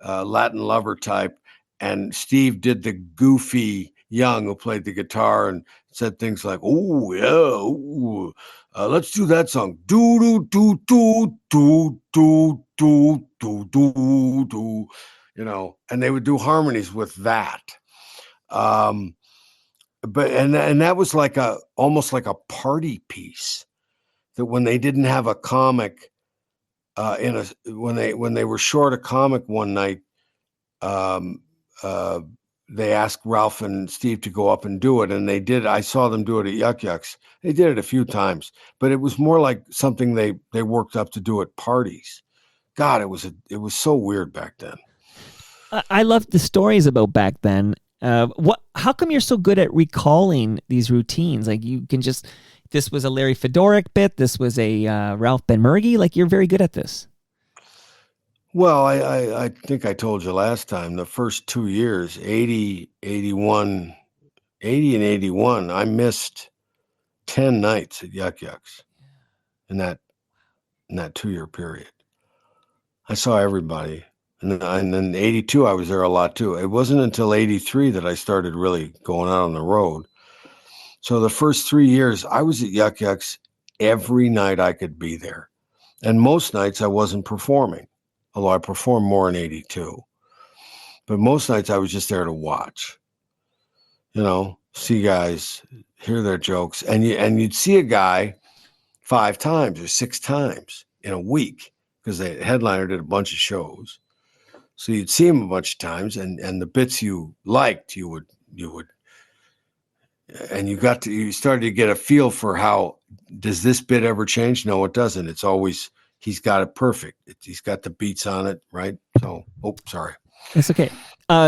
Latin lover type, and Steve did the goofy Young, who played the guitar and said things like, "Oh yeah, ooh, let's do that song, do do do do do do do do do do," and they would do harmonies with that. But that was like almost like a party piece, that when they didn't have a comic, when they were short a comic one night, they asked Ralph and Steve to go up and do it, and they did. I saw them do it at Yuk Yuks. They did it a few times, but it was more like something they worked up to do at parties. God, it was so weird back then. I loved the stories about back then. How come you're so good at recalling these routines? Like, you can just, this was a Larry Fedoruk bit, this was a Ralph Benmergui. Like, you're very good at this. Well, I think I told you last time, the first 2 years, 80, 81, 80 and 81, I missed 10 nights at Yuk Yuks in that 2-year period. I saw everybody. And then 82, I was there a lot too. It wasn't until 83 that I started really going out on the road. So the first 3 years, I was at Yuk Yuks every night I could be there. And most nights I wasn't performing, although I performed more in 82. But most nights I was just there to watch, see guys, hear their jokes. And you'd see a guy 5 times or 6 times in a week, because the headliner did a bunch of shows. So you'd see him a bunch of times, and the bits you liked, you would, and you started to get a feel for how, does this bit ever change? No, it doesn't. It's always, he's got it perfect. He's got the beats on it, right? So, sorry. It's okay.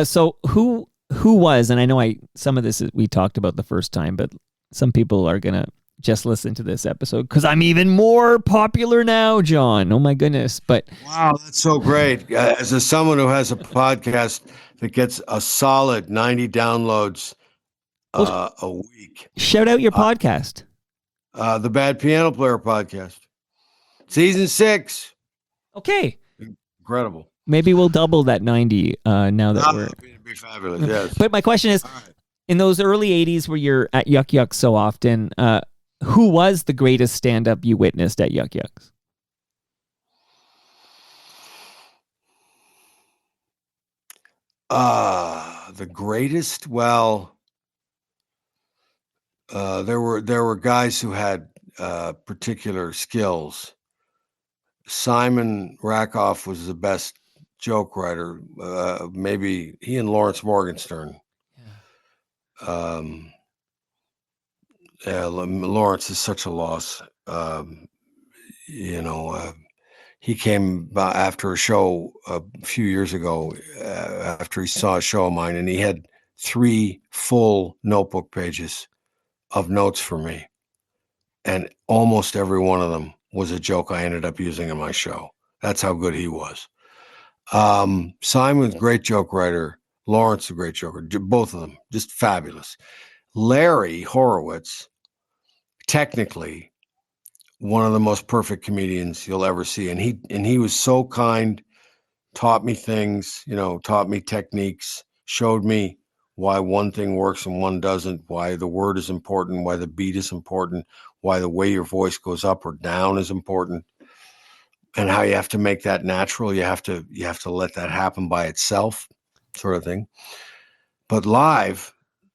So who was, and I know some of this we talked about the first time, but some people are gonna just listen to this episode because I'm even more popular now, John. Oh my goodness! But wow, that's so great. As someone who has a podcast that gets a solid 90 downloads a week, shout out your podcast, the Bad Piano Player podcast, season 6. Okay, incredible. Maybe we'll double that 90 now that we're. It'd be fabulous. Yes. But my question is, in those early 80s where you're at Yuk Yuks so often, who was the greatest stand-up you witnessed at Yuk Yuks? The greatest? Well, there were guys who had particular skills. Simon Rakoff was the best joke writer. Maybe he and Lawrence Morgenstern. Lawrence is such a loss. He came after a show a few years ago, after he saw a show of mine, and he had 3 full notebook pages of notes for me. And almost every one of them was a joke I ended up using in my show. That's how good he was. Simon's great joke writer. Lawrence, a great joker. Both of them, just fabulous. Larry Horowitz, technically one of the most perfect comedians you'll ever see. And he was so kind, taught me things, taught me techniques, showed me why one thing works and one doesn't, why the word is important, why the beat is important, why the way your voice goes up or down is important, and how you have to make that natural. You have to let that happen by itself, sort of thing. But live,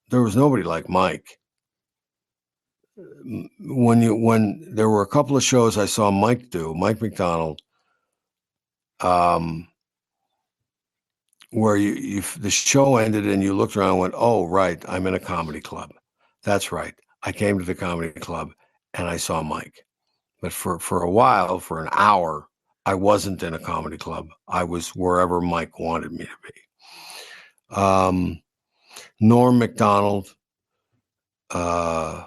there was nobody like Mike. When there were a couple of shows I saw Mike McDonald, where the show ended and you looked around and went, oh, right, I'm in a comedy club. That's right. I came to the comedy club and I saw Mike. But for a while, for an hour, I wasn't in a comedy club. I was wherever Mike wanted me to be. Norm Macdonald, yeah,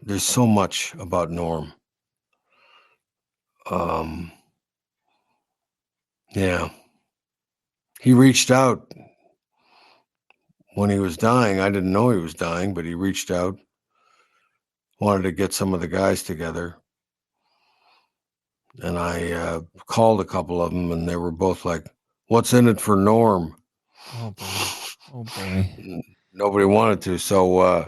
there's so much about Norm. Yeah, he reached out when he was dying. I didn't know he was dying, but he reached out, wanted to get some of the guys together. And I called a couple of them, and they were both like, what's in it for Norm? Oh, boy. Oh, boy. Nobody wanted to. So,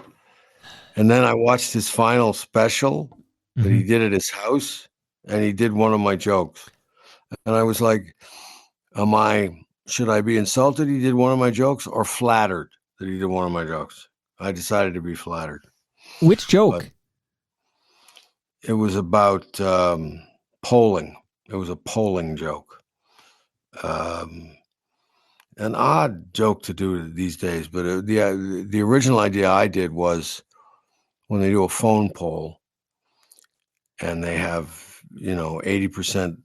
and then I watched his final special that he did at his house, and he did one of my jokes. And I was like, should I be insulted he did one of my jokes, or flattered that he did one of my jokes? I decided to be flattered. Which joke? But it was about polling. It was a polling joke. An odd joke to do these days, but the original idea I did was when they do a phone poll and they have, 80%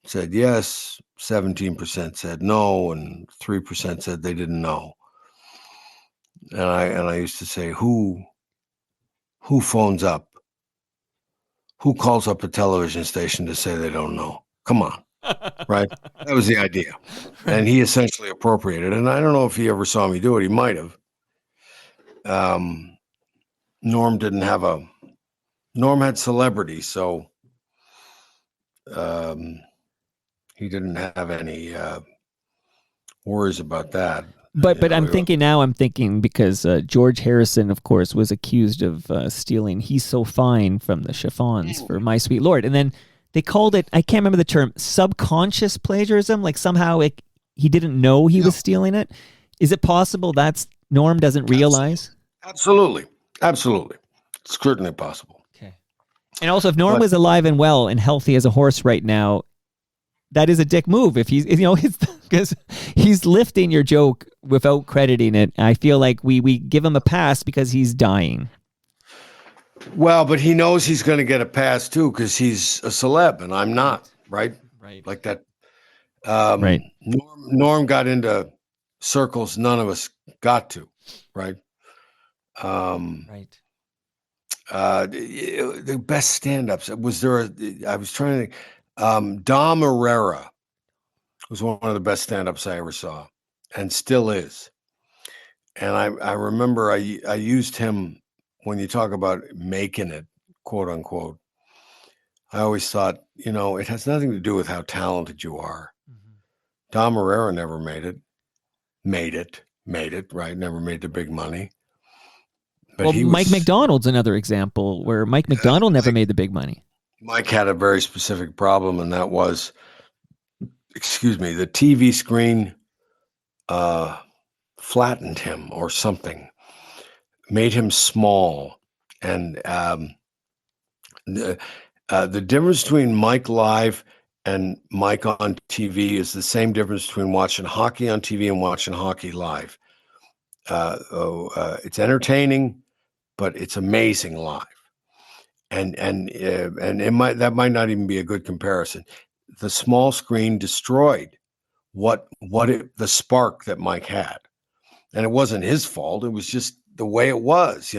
said yes, 17% said no, and 3% said they didn't know. And I used to say, who phones up? Who calls up a television station to say they don't know? Come on. Right? That was the idea. And he essentially appropriated it. And I don't know if he ever saw me do it. He might have. Norm had celebrity, so he didn't have any worries about that. But I'm thinking because George Harrison, of course, was accused of stealing He's So Fine from the Chiffons for My Sweet Lord. And then they called it, I can't remember the term, subconscious plagiarism. Like somehow he didn't know he was stealing it. Is it possible that's Norm doesn't realize? Absolutely. Absolutely. It's certainly possible. Okay. And also, if Norm was alive and well and healthy as a horse right now, that is a dick move. If he's, because he's lifting your joke without crediting it. I feel like we give him a pass because he's dying. Well, but he knows he's going to get a pass too because he's a celeb and I'm not, right? Right. Like that. Right. Norm got into circles none of us got to, right? Right. The best stand-ups. I was trying to think. Dom Herrera was one of the best stand-ups I ever saw and still is. And I remember I used him when you talk about making it, quote unquote. I always thought, it has nothing to do with how talented you are. Mm-hmm. Dom Herrera never made it, right? Never made the big money. But Mike McDonald's another example where Mike McDonald never made the big money. Mike had a very specific problem, and that was, the TV screen flattened him or something, made him small. And the difference between Mike live and Mike on TV is the same difference between watching hockey on TV and watching hockey live. It's entertaining, but it's amazing live. And that might not even be a good comparison. The small screen destroyed the spark that Mike had, and it wasn't his fault. It was just the way it was,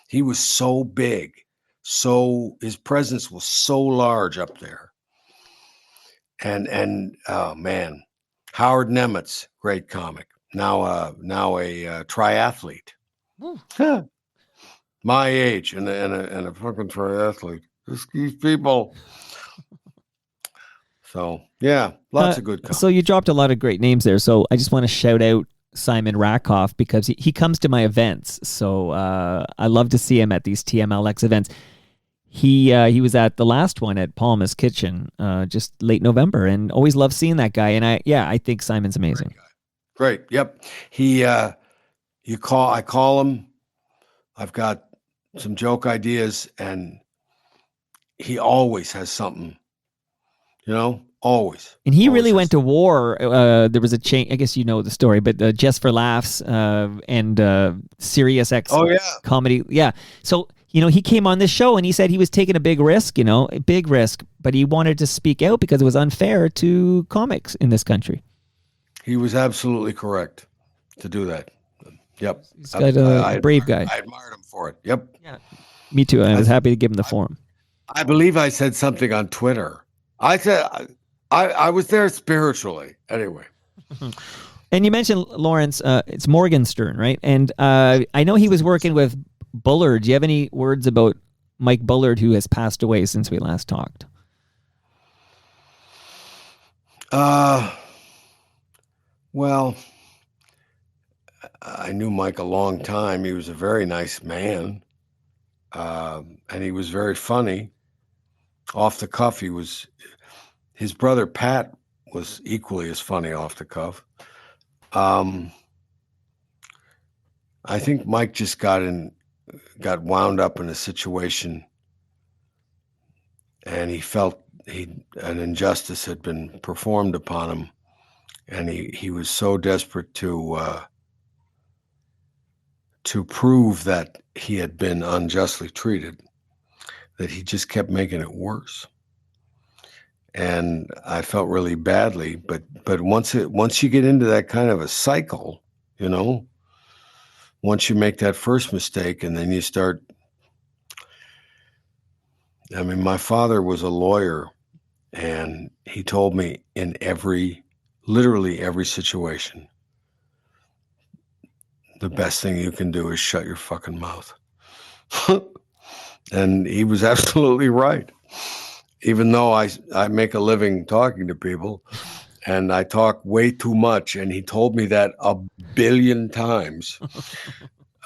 he was so big. So his presence was so large up there. And oh man, Howard Nemitz, great comic. Now a triathlete. Huh. My age and a fucking triathlete. These people. So yeah, lots of good comics. So you dropped a lot of great names there. So I just want to shout out Simon Rakoff because he comes to my events. So I love to see him at these TMLX events. He was at the last one at Palma's Kitchen just late November, and always love seeing that guy. And I think Simon's amazing. Great. Yep. I call him. I've got some joke ideas, and he always has something. Always. And he really went to war. There was a change. I guess you know the story, but Just for Laughs and Sirius X comedy. Yeah. So, he came on this show and he said he was taking a big risk, but he wanted to speak out because it was unfair to comics in this country. He was absolutely correct to do that. Yep. He's got a brave guy. I admired him for it. Yep. Yeah. Me too. I was happy to give him the forum. I believe I said something on Twitter. I said I was there spiritually. Anyway. And you mentioned Lawrence. It's Morgenstern, right? And I know he was working with Bullard. Do you have any words about Mike Bullard, who has passed away since we last talked? Well, I knew Mike a long time. He was a very nice man, and he was very funny. Off the cuff, his brother Pat was equally as funny off the cuff. I think Mike just got wound up in a situation, and he felt an injustice had been performed upon him, and he was so desperate to prove that he had been unjustly treated that he just kept making it worse. And I felt really badly, but once you get into that kind of a cycle, once you make that first mistake and then you start, my father was a lawyer, and he told me in literally every situation, the best thing you can do is shut your fucking mouth. And he was absolutely right. Even though I make a living talking to people, and I talk way too much, and he told me that a billion times.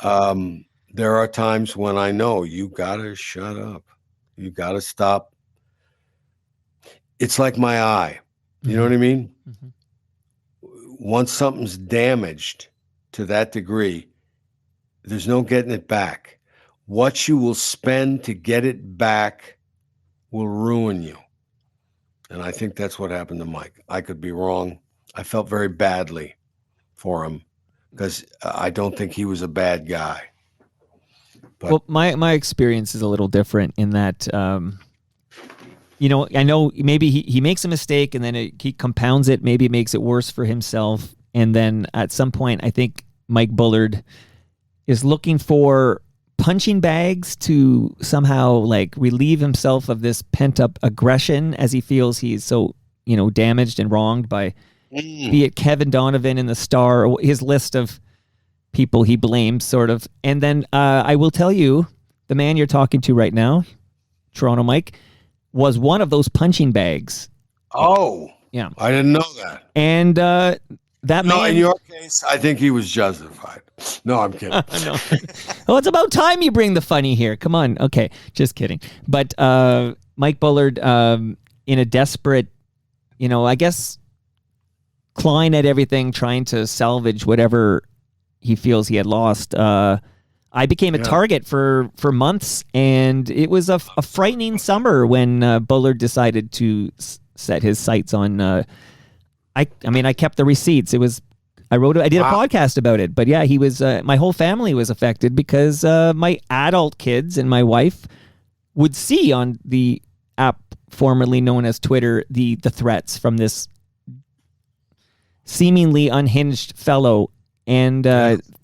There are times when I know you gotta shut up. You gotta stop. It's like my eye. You know what I mean? Mm-hmm. Once something's damaged to that degree, there's no getting it back. What you will spend to get it back will ruin you. And I think that's what happened to Mike. I could be wrong. I felt very badly for him because I don't think he was a bad guy. But, well, my experience is a little different in that, I know maybe he makes a mistake and then he compounds it. Maybe it makes it worse for himself. And then at some point, I think Mike Bullard is looking for punching bags to somehow relieve himself of this pent up aggression as he feels he's so, damaged and wronged by be it Kevin Donovan in the Star, or his list of people he blames sort of. And then I will tell you, the man you're talking to right now, Toronto Mike, was one of those punching bags. Oh, yeah. I didn't know that. And that man, in your case, I think he was justified. No, I'm kidding. No. Well, it's about time you bring the funny here. Come on. Okay, just kidding. But Mike Bullard, in a desperate, I guess, clawing at everything, trying to salvage whatever he feels he had lost. I became a target for months, and it was a frightening summer when Bullard decided to set his sights on. I kept the receipts. I did a podcast about it, but yeah, he was, my whole family was affected because my adult kids and my wife would see on the app formerly known as Twitter, the threats from this seemingly unhinged fellow And,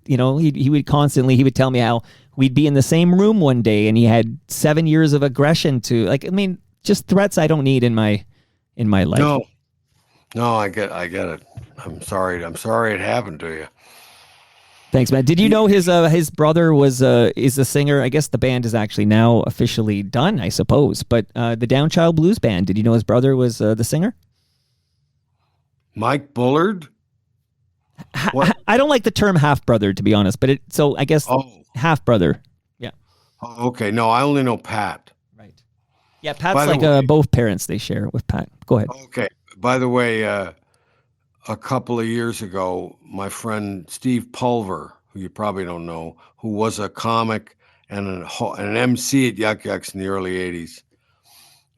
he would constantly, he would tell me how we'd be in the same room one day and he had 7 years of aggression just threats I don't need in my life. No, I get it. I'm sorry it happened to you. Thanks, man. Did you know his brother is a singer? I guess the band is actually now officially done, I suppose. But the Downchild Blues Band, did you know his brother was the singer? Mike Bullard? I don't like the term half brother, to be honest, but I guess half brother. Yeah. Oh, okay. No, I only know Pat. Right. Yeah, Pat's like both parents they share with Pat. Go ahead. Okay. By the way, a couple of years ago, my friend Steve Pulver, who you probably don't know, who was a comic and an MC at Yuk Yuks in the early 80s,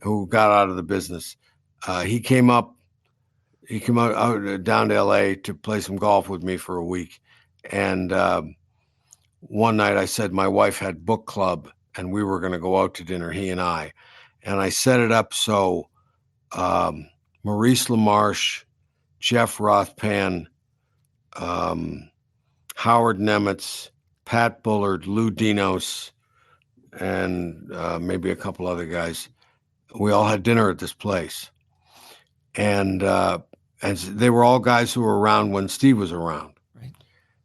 who got out of the business, he came out down to LA to play some golf with me for a week. And one night I said my wife had book club and we were going to go out to dinner, he and I. And I set it up so Maurice LaMarche, Jeff Rothpan, Howard Nemitz, Pat Bullard, Lou Dinos, and maybe a couple other guys. We all had dinner at this place. And they were all guys who were around when Steve was around. Right.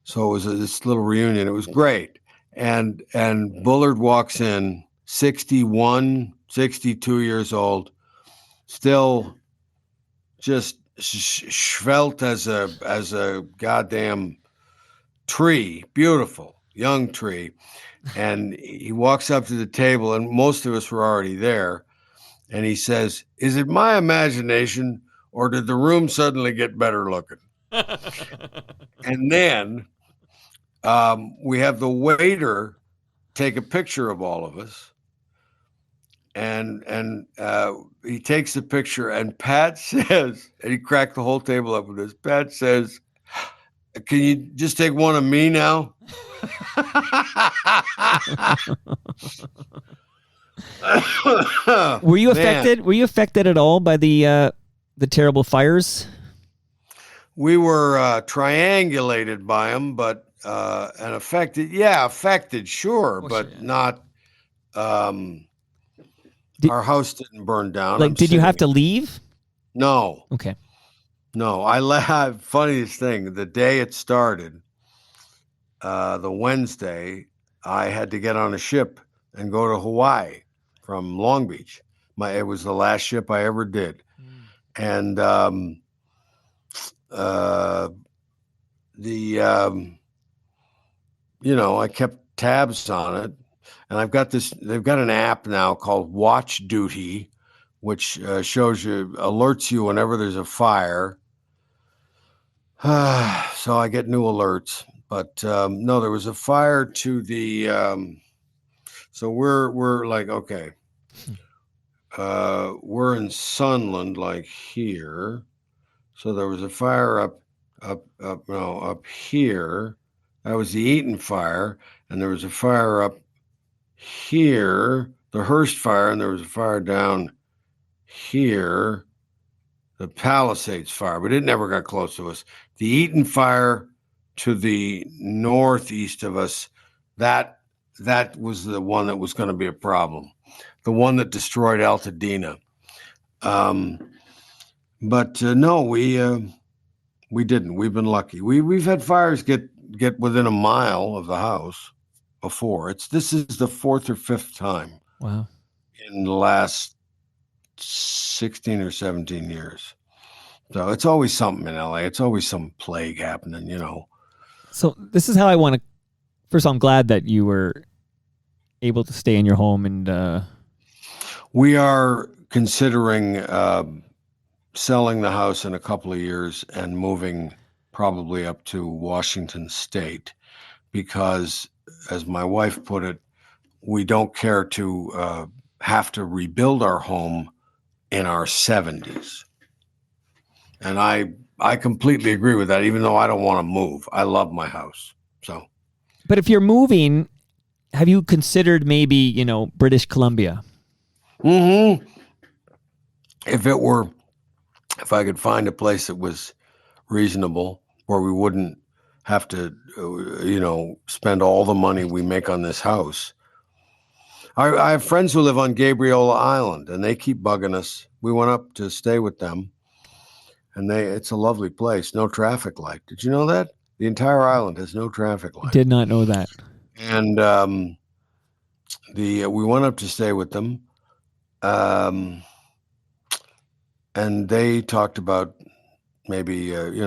So it was this little reunion. It was great. And Bullard walks in, 61, 62 years old, still just svelte as a goddamn tree, beautiful young tree. And he walks up to the table, and most of us were already there. And he says, "Is it my imagination, or did the room suddenly get better looking?" And then we have the waiter take a picture of all of us. And he takes the picture, and Pat says, and he cracked the whole table up with this. Pat says, "Can you just take one of me now?" Were you affected? Were you affected at all by the terrible fires? We were triangulated by them, but and affected. Yeah, affected, sure, but sure, yeah. Not. Our house didn't burn down. Like, did you have to leave? No. Okay. No, I left. Funniest thing, the day it started, the Wednesday, I had to get on a ship and go to Hawaii from Long Beach. It was the last ship I ever did. And I kept tabs on it. And they've got an app now called Watch Duty, which alerts you whenever there's a fire. So I get new alerts. But no, there was a fire to the, so we're like, okay, we're in Sunland, like here. So there was a fire up here. That was the Eaton fire. And there was a fire up here, the Hearst fire, and there was a fire down here, the Palisades fire, but it never got close to us. The Eaton fire to the northeast of us, that was the one that was going to be a problem, the one that destroyed Altadena. But no, we didn't. We've been lucky. We've had fires get within a mile of the house before. This is the fourth or fifth time. Wow. In the last 16 or 17 years. So it's always something in LA. It's always some plague happening, So this is how I want to, first of all, I'm glad that you were able to stay in your home, and we are considering selling the house in a couple of years and moving probably up to Washington State, because as my wife put it, we don't care to have to rebuild our home in our 70s. And I completely agree with that, even though I don't want to move. I love my house. So, but if you're moving, have you considered maybe, British Columbia? Mm-hmm. If I could find a place that was reasonable, where we wouldn't have to, spend all the money we make on this house. I have friends who live on Gabriola Island, and they keep bugging us. We went up to stay with them, and it's a lovely place. No traffic light. Did you know that? The entire island has no traffic light. Did not know that. And we went up to stay with them, and they talked about maybe they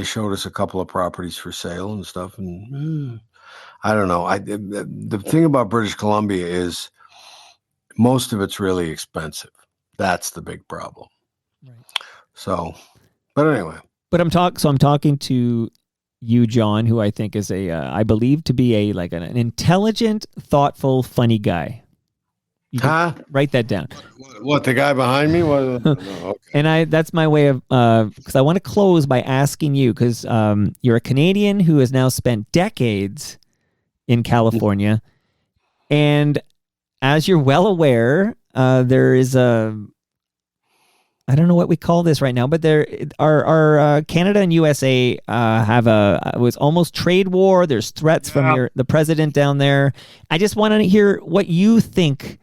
showed us a couple of properties for sale and stuff, and I don't know. The thing about British Columbia is most of it's really expensive. That's the big problem. Right. So, but anyway. But I'm talking to you, John, who I think is I believe to be an intelligent, thoughtful, funny guy. You can write that down. What, the guy behind me? Okay. And that's my way of, because I want to close by asking you, because you're a Canadian who has now spent decades in California, and as you're well aware, there is I don't know what we call this right now, but there are Canada and USA have it was almost trade war. There's threats from the president down there. I just want to hear what you think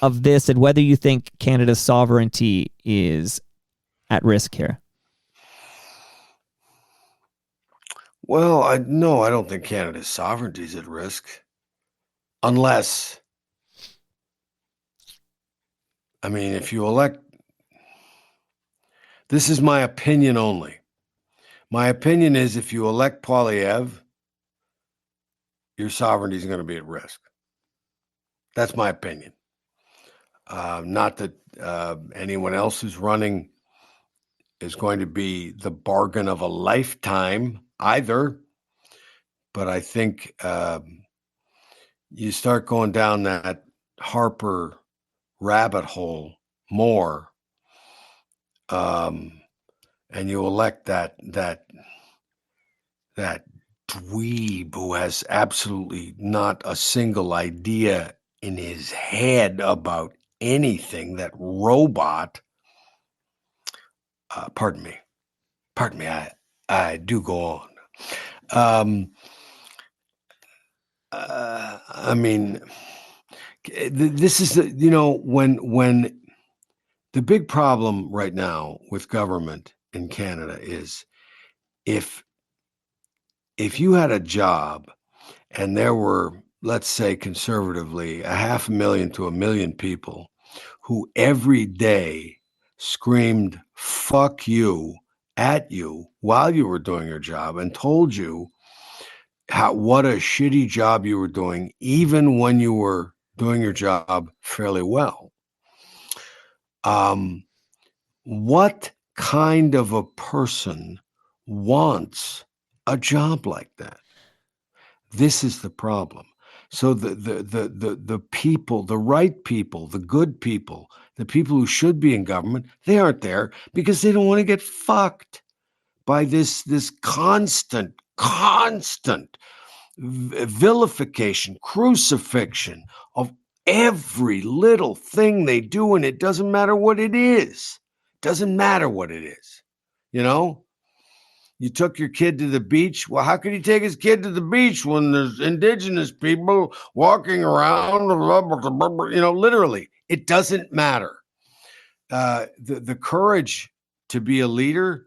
of this and whether you think Canada's sovereignty is at risk here. Well, I don't think Canada's sovereignty is at risk, unless, if you elect. This is my opinion only. My opinion is if you elect Poilievre, your sovereignty is going to be at risk. That's my opinion. Not that anyone else who's running is going to be the bargain of a lifetime either. But I think you start going down that Harper rabbit hole more, and you elect that dweeb who has absolutely not a single idea in his head about anything, that robot. Pardon me, I do go on. This is when the big problem right now with government in Canada is if you had a job and there were, let's say conservatively, 500,000 to 1 million people who every day screamed "fuck you" at you while you were doing your job and told you what a shitty job you were doing, even when you were doing your job fairly well. What kind of a person wants a job like that? This is the problem. So the people, the right people, the good people, the people who should be in government, they aren't there because they don't want to get fucked by this constant vilification, crucifixion of every little thing they do, and it doesn't matter what it is. Doesn't matter what it is. You took your kid to the beach. Well, how could he take his kid to the beach when there's indigenous people walking around? Literally, it doesn't matter. The courage to be a leader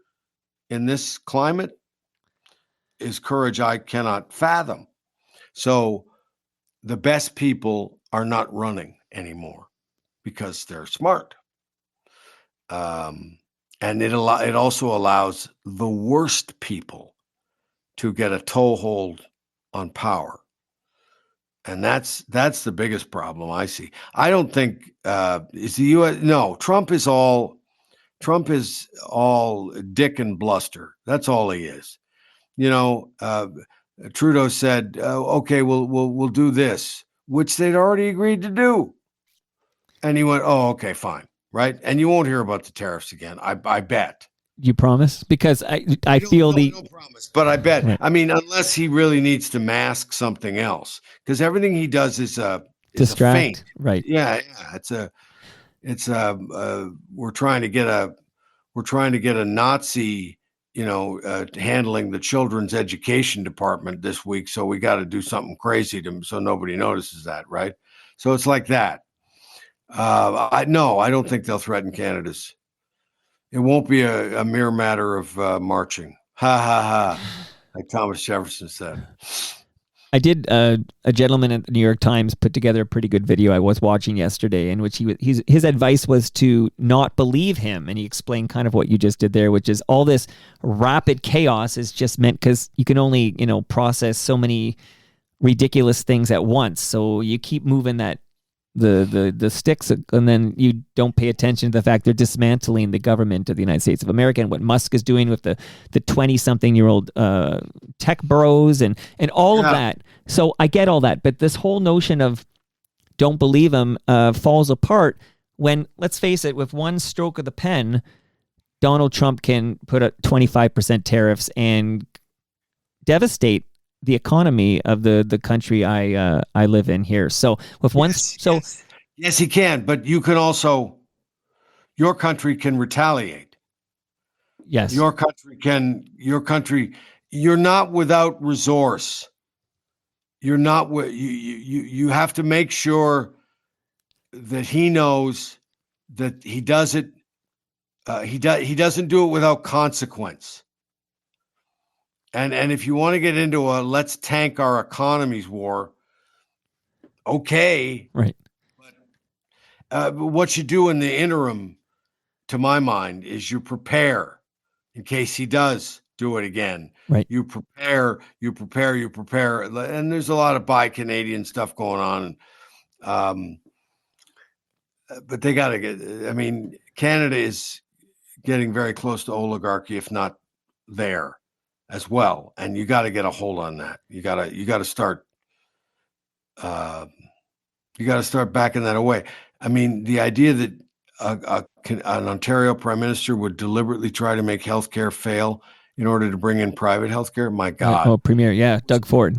in this climate is courage I cannot fathom. So the best people are not running anymore because they're smart. And it also allows the worst people to get a toehold on power. And that's the biggest problem I see. I don't think is the U.S. No, Trump is all dick and bluster. That's all he is. Trudeau said, "Okay, we'll do this," which they'd already agreed to do. And he went, "Oh, okay, fine." Right. And you won't hear about the tariffs again. I bet. You promise? Because I feel no promise, but I bet. Right. Unless he really needs to mask something else, because everything he does is distract. A feint. Right. Yeah. We're trying to get a Nazi handling the children's education department this week. So we got to do something crazy so nobody notices that, right? So it's like that. I don't think they'll threaten Canada's. It won't be a mere matter of marching. Ha ha ha, like Thomas Jefferson said. I did. A gentleman at the New York Times put together a pretty good video I was watching yesterday, in which his advice was to not believe him, and he explained kind of what you just did there, which is all this rapid chaos is just meant because you can only process so many ridiculous things at once. So you keep moving the sticks, and then you don't pay attention to the fact they're dismantling the government of the United States of America and what Musk is doing with the 20-something-year-old tech bros and all of that. So I get all that, but this whole notion of don't believe him falls apart when, let's face it, with one stroke of the pen, Donald Trump can put a 25% tariffs and devastate the economy of the country I live in here. So with one, yes, he can, but you can also, your country can retaliate. Yes, your country. You're not without resource. You're not. You have to make sure that he knows that he does it. He doesn't do it without consequence. And if you want to get into a let's tank our economies war, okay. Right. But what you do in the interim, to my mind, is you prepare in case he does do it again. Right. You prepare. And there's a lot of buy Canadian stuff going on. But they got to get, Canada is getting very close to oligarchy, if not there as well. And you got to get a hold on that. You got to start backing that away. The idea that an Ontario Prime Minister would deliberately try to make healthcare fail in order to bring in private healthcare, my God. Oh, Premier, Doug Ford.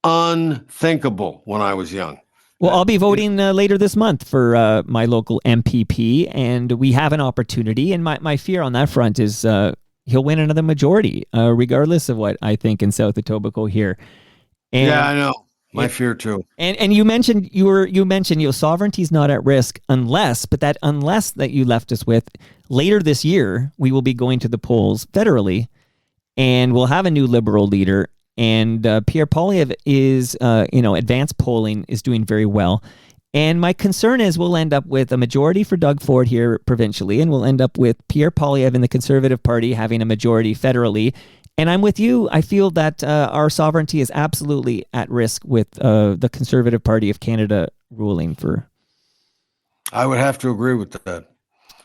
Unthinkable when I was young. Well, I'll be voting later this month for my local MPP, and we have an opportunity. And my fear on that front is he'll win another majority, regardless of what I think in South Etobicoke here. And yeah, I know. My fear too. And you mentioned your sovereignty is not at risk unless that you left us with, later this year we will be going to the polls federally, and we'll have a new Liberal leader. And Pierre Poilievre is, advanced polling is doing very well. And my concern is we'll end up with a majority for Doug Ford here provincially, and we'll end up with Pierre Poilievre in the Conservative Party having a majority federally. And I'm with you. I feel that our sovereignty is absolutely at risk with the Conservative Party of Canada ruling for. I would have to agree with that.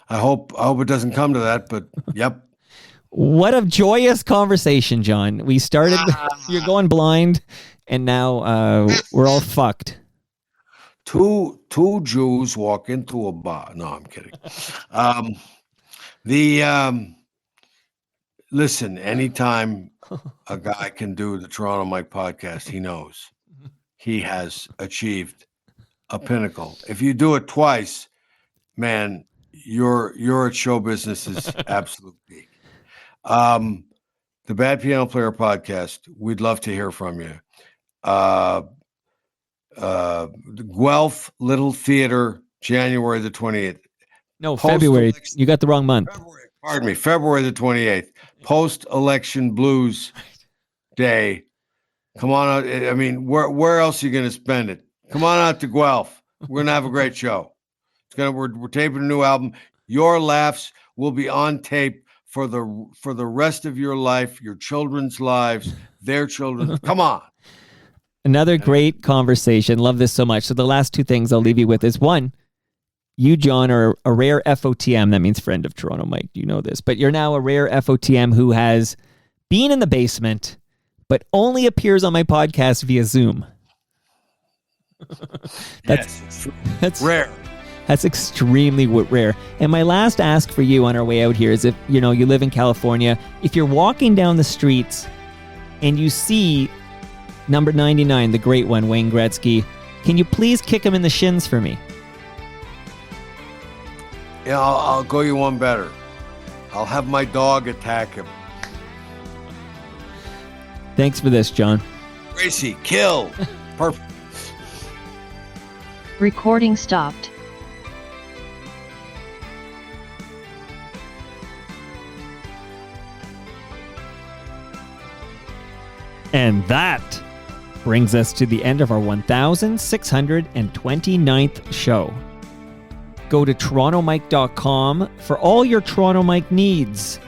I hope it doesn't come to that, but yep. What a joyous conversation, John. We started, you're going blind, and now we're all fucked. Two Jews walk into a bar. No, I'm kidding. Listen, anytime a guy can do the Toronto Mike podcast, he knows he has achieved a pinnacle. If you do it twice, man, you're at show business's absolute peak. The Bad Piano Player podcast, we'd love to hear from you. The Guelph Little Theater, January the 28th. No, February. You got the wrong month. February the 28th. Post-election blues day. Come on out. Where else are you going to spend it? Come on out to Guelph. We're going to have a great show. We're taping a new album. Your laughs will be on tape for the rest of your life, your children's lives, their children. Come on. Another great conversation. Love this so much. So the last two things I'll leave you with is, one, you, John, are a rare FOTM. That means friend of Toronto Mike. You know this. But you're now a rare FOTM who has been in the basement, but only appears on my podcast via Zoom. That's rare. That's extremely rare. And my last ask for you on our way out here is, if you live in California, if you're walking down the streets and you see number 99, the great one, Wayne Gretzky, can you please kick him in the shins for me? Yeah, I'll go you one better. I'll have my dog attack him. Thanks for this, John. Gracie, kill. Perfect. Recording stopped. And that brings us to the end of our 1629th show. Go to torontomike.com for all your Toronto Mike needs,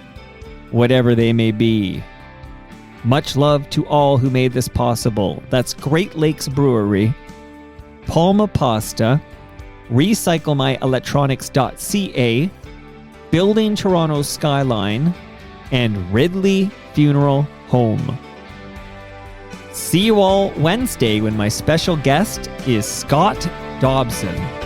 whatever they may be. Much love to all who made this possible. That's Great Lakes Brewery, Palma Pasta, RecycleMyElectronics.ca, Building Toronto's Skyline, and Ridley Funeral Home. See you all Wednesday when my special guest is Scott Dobson.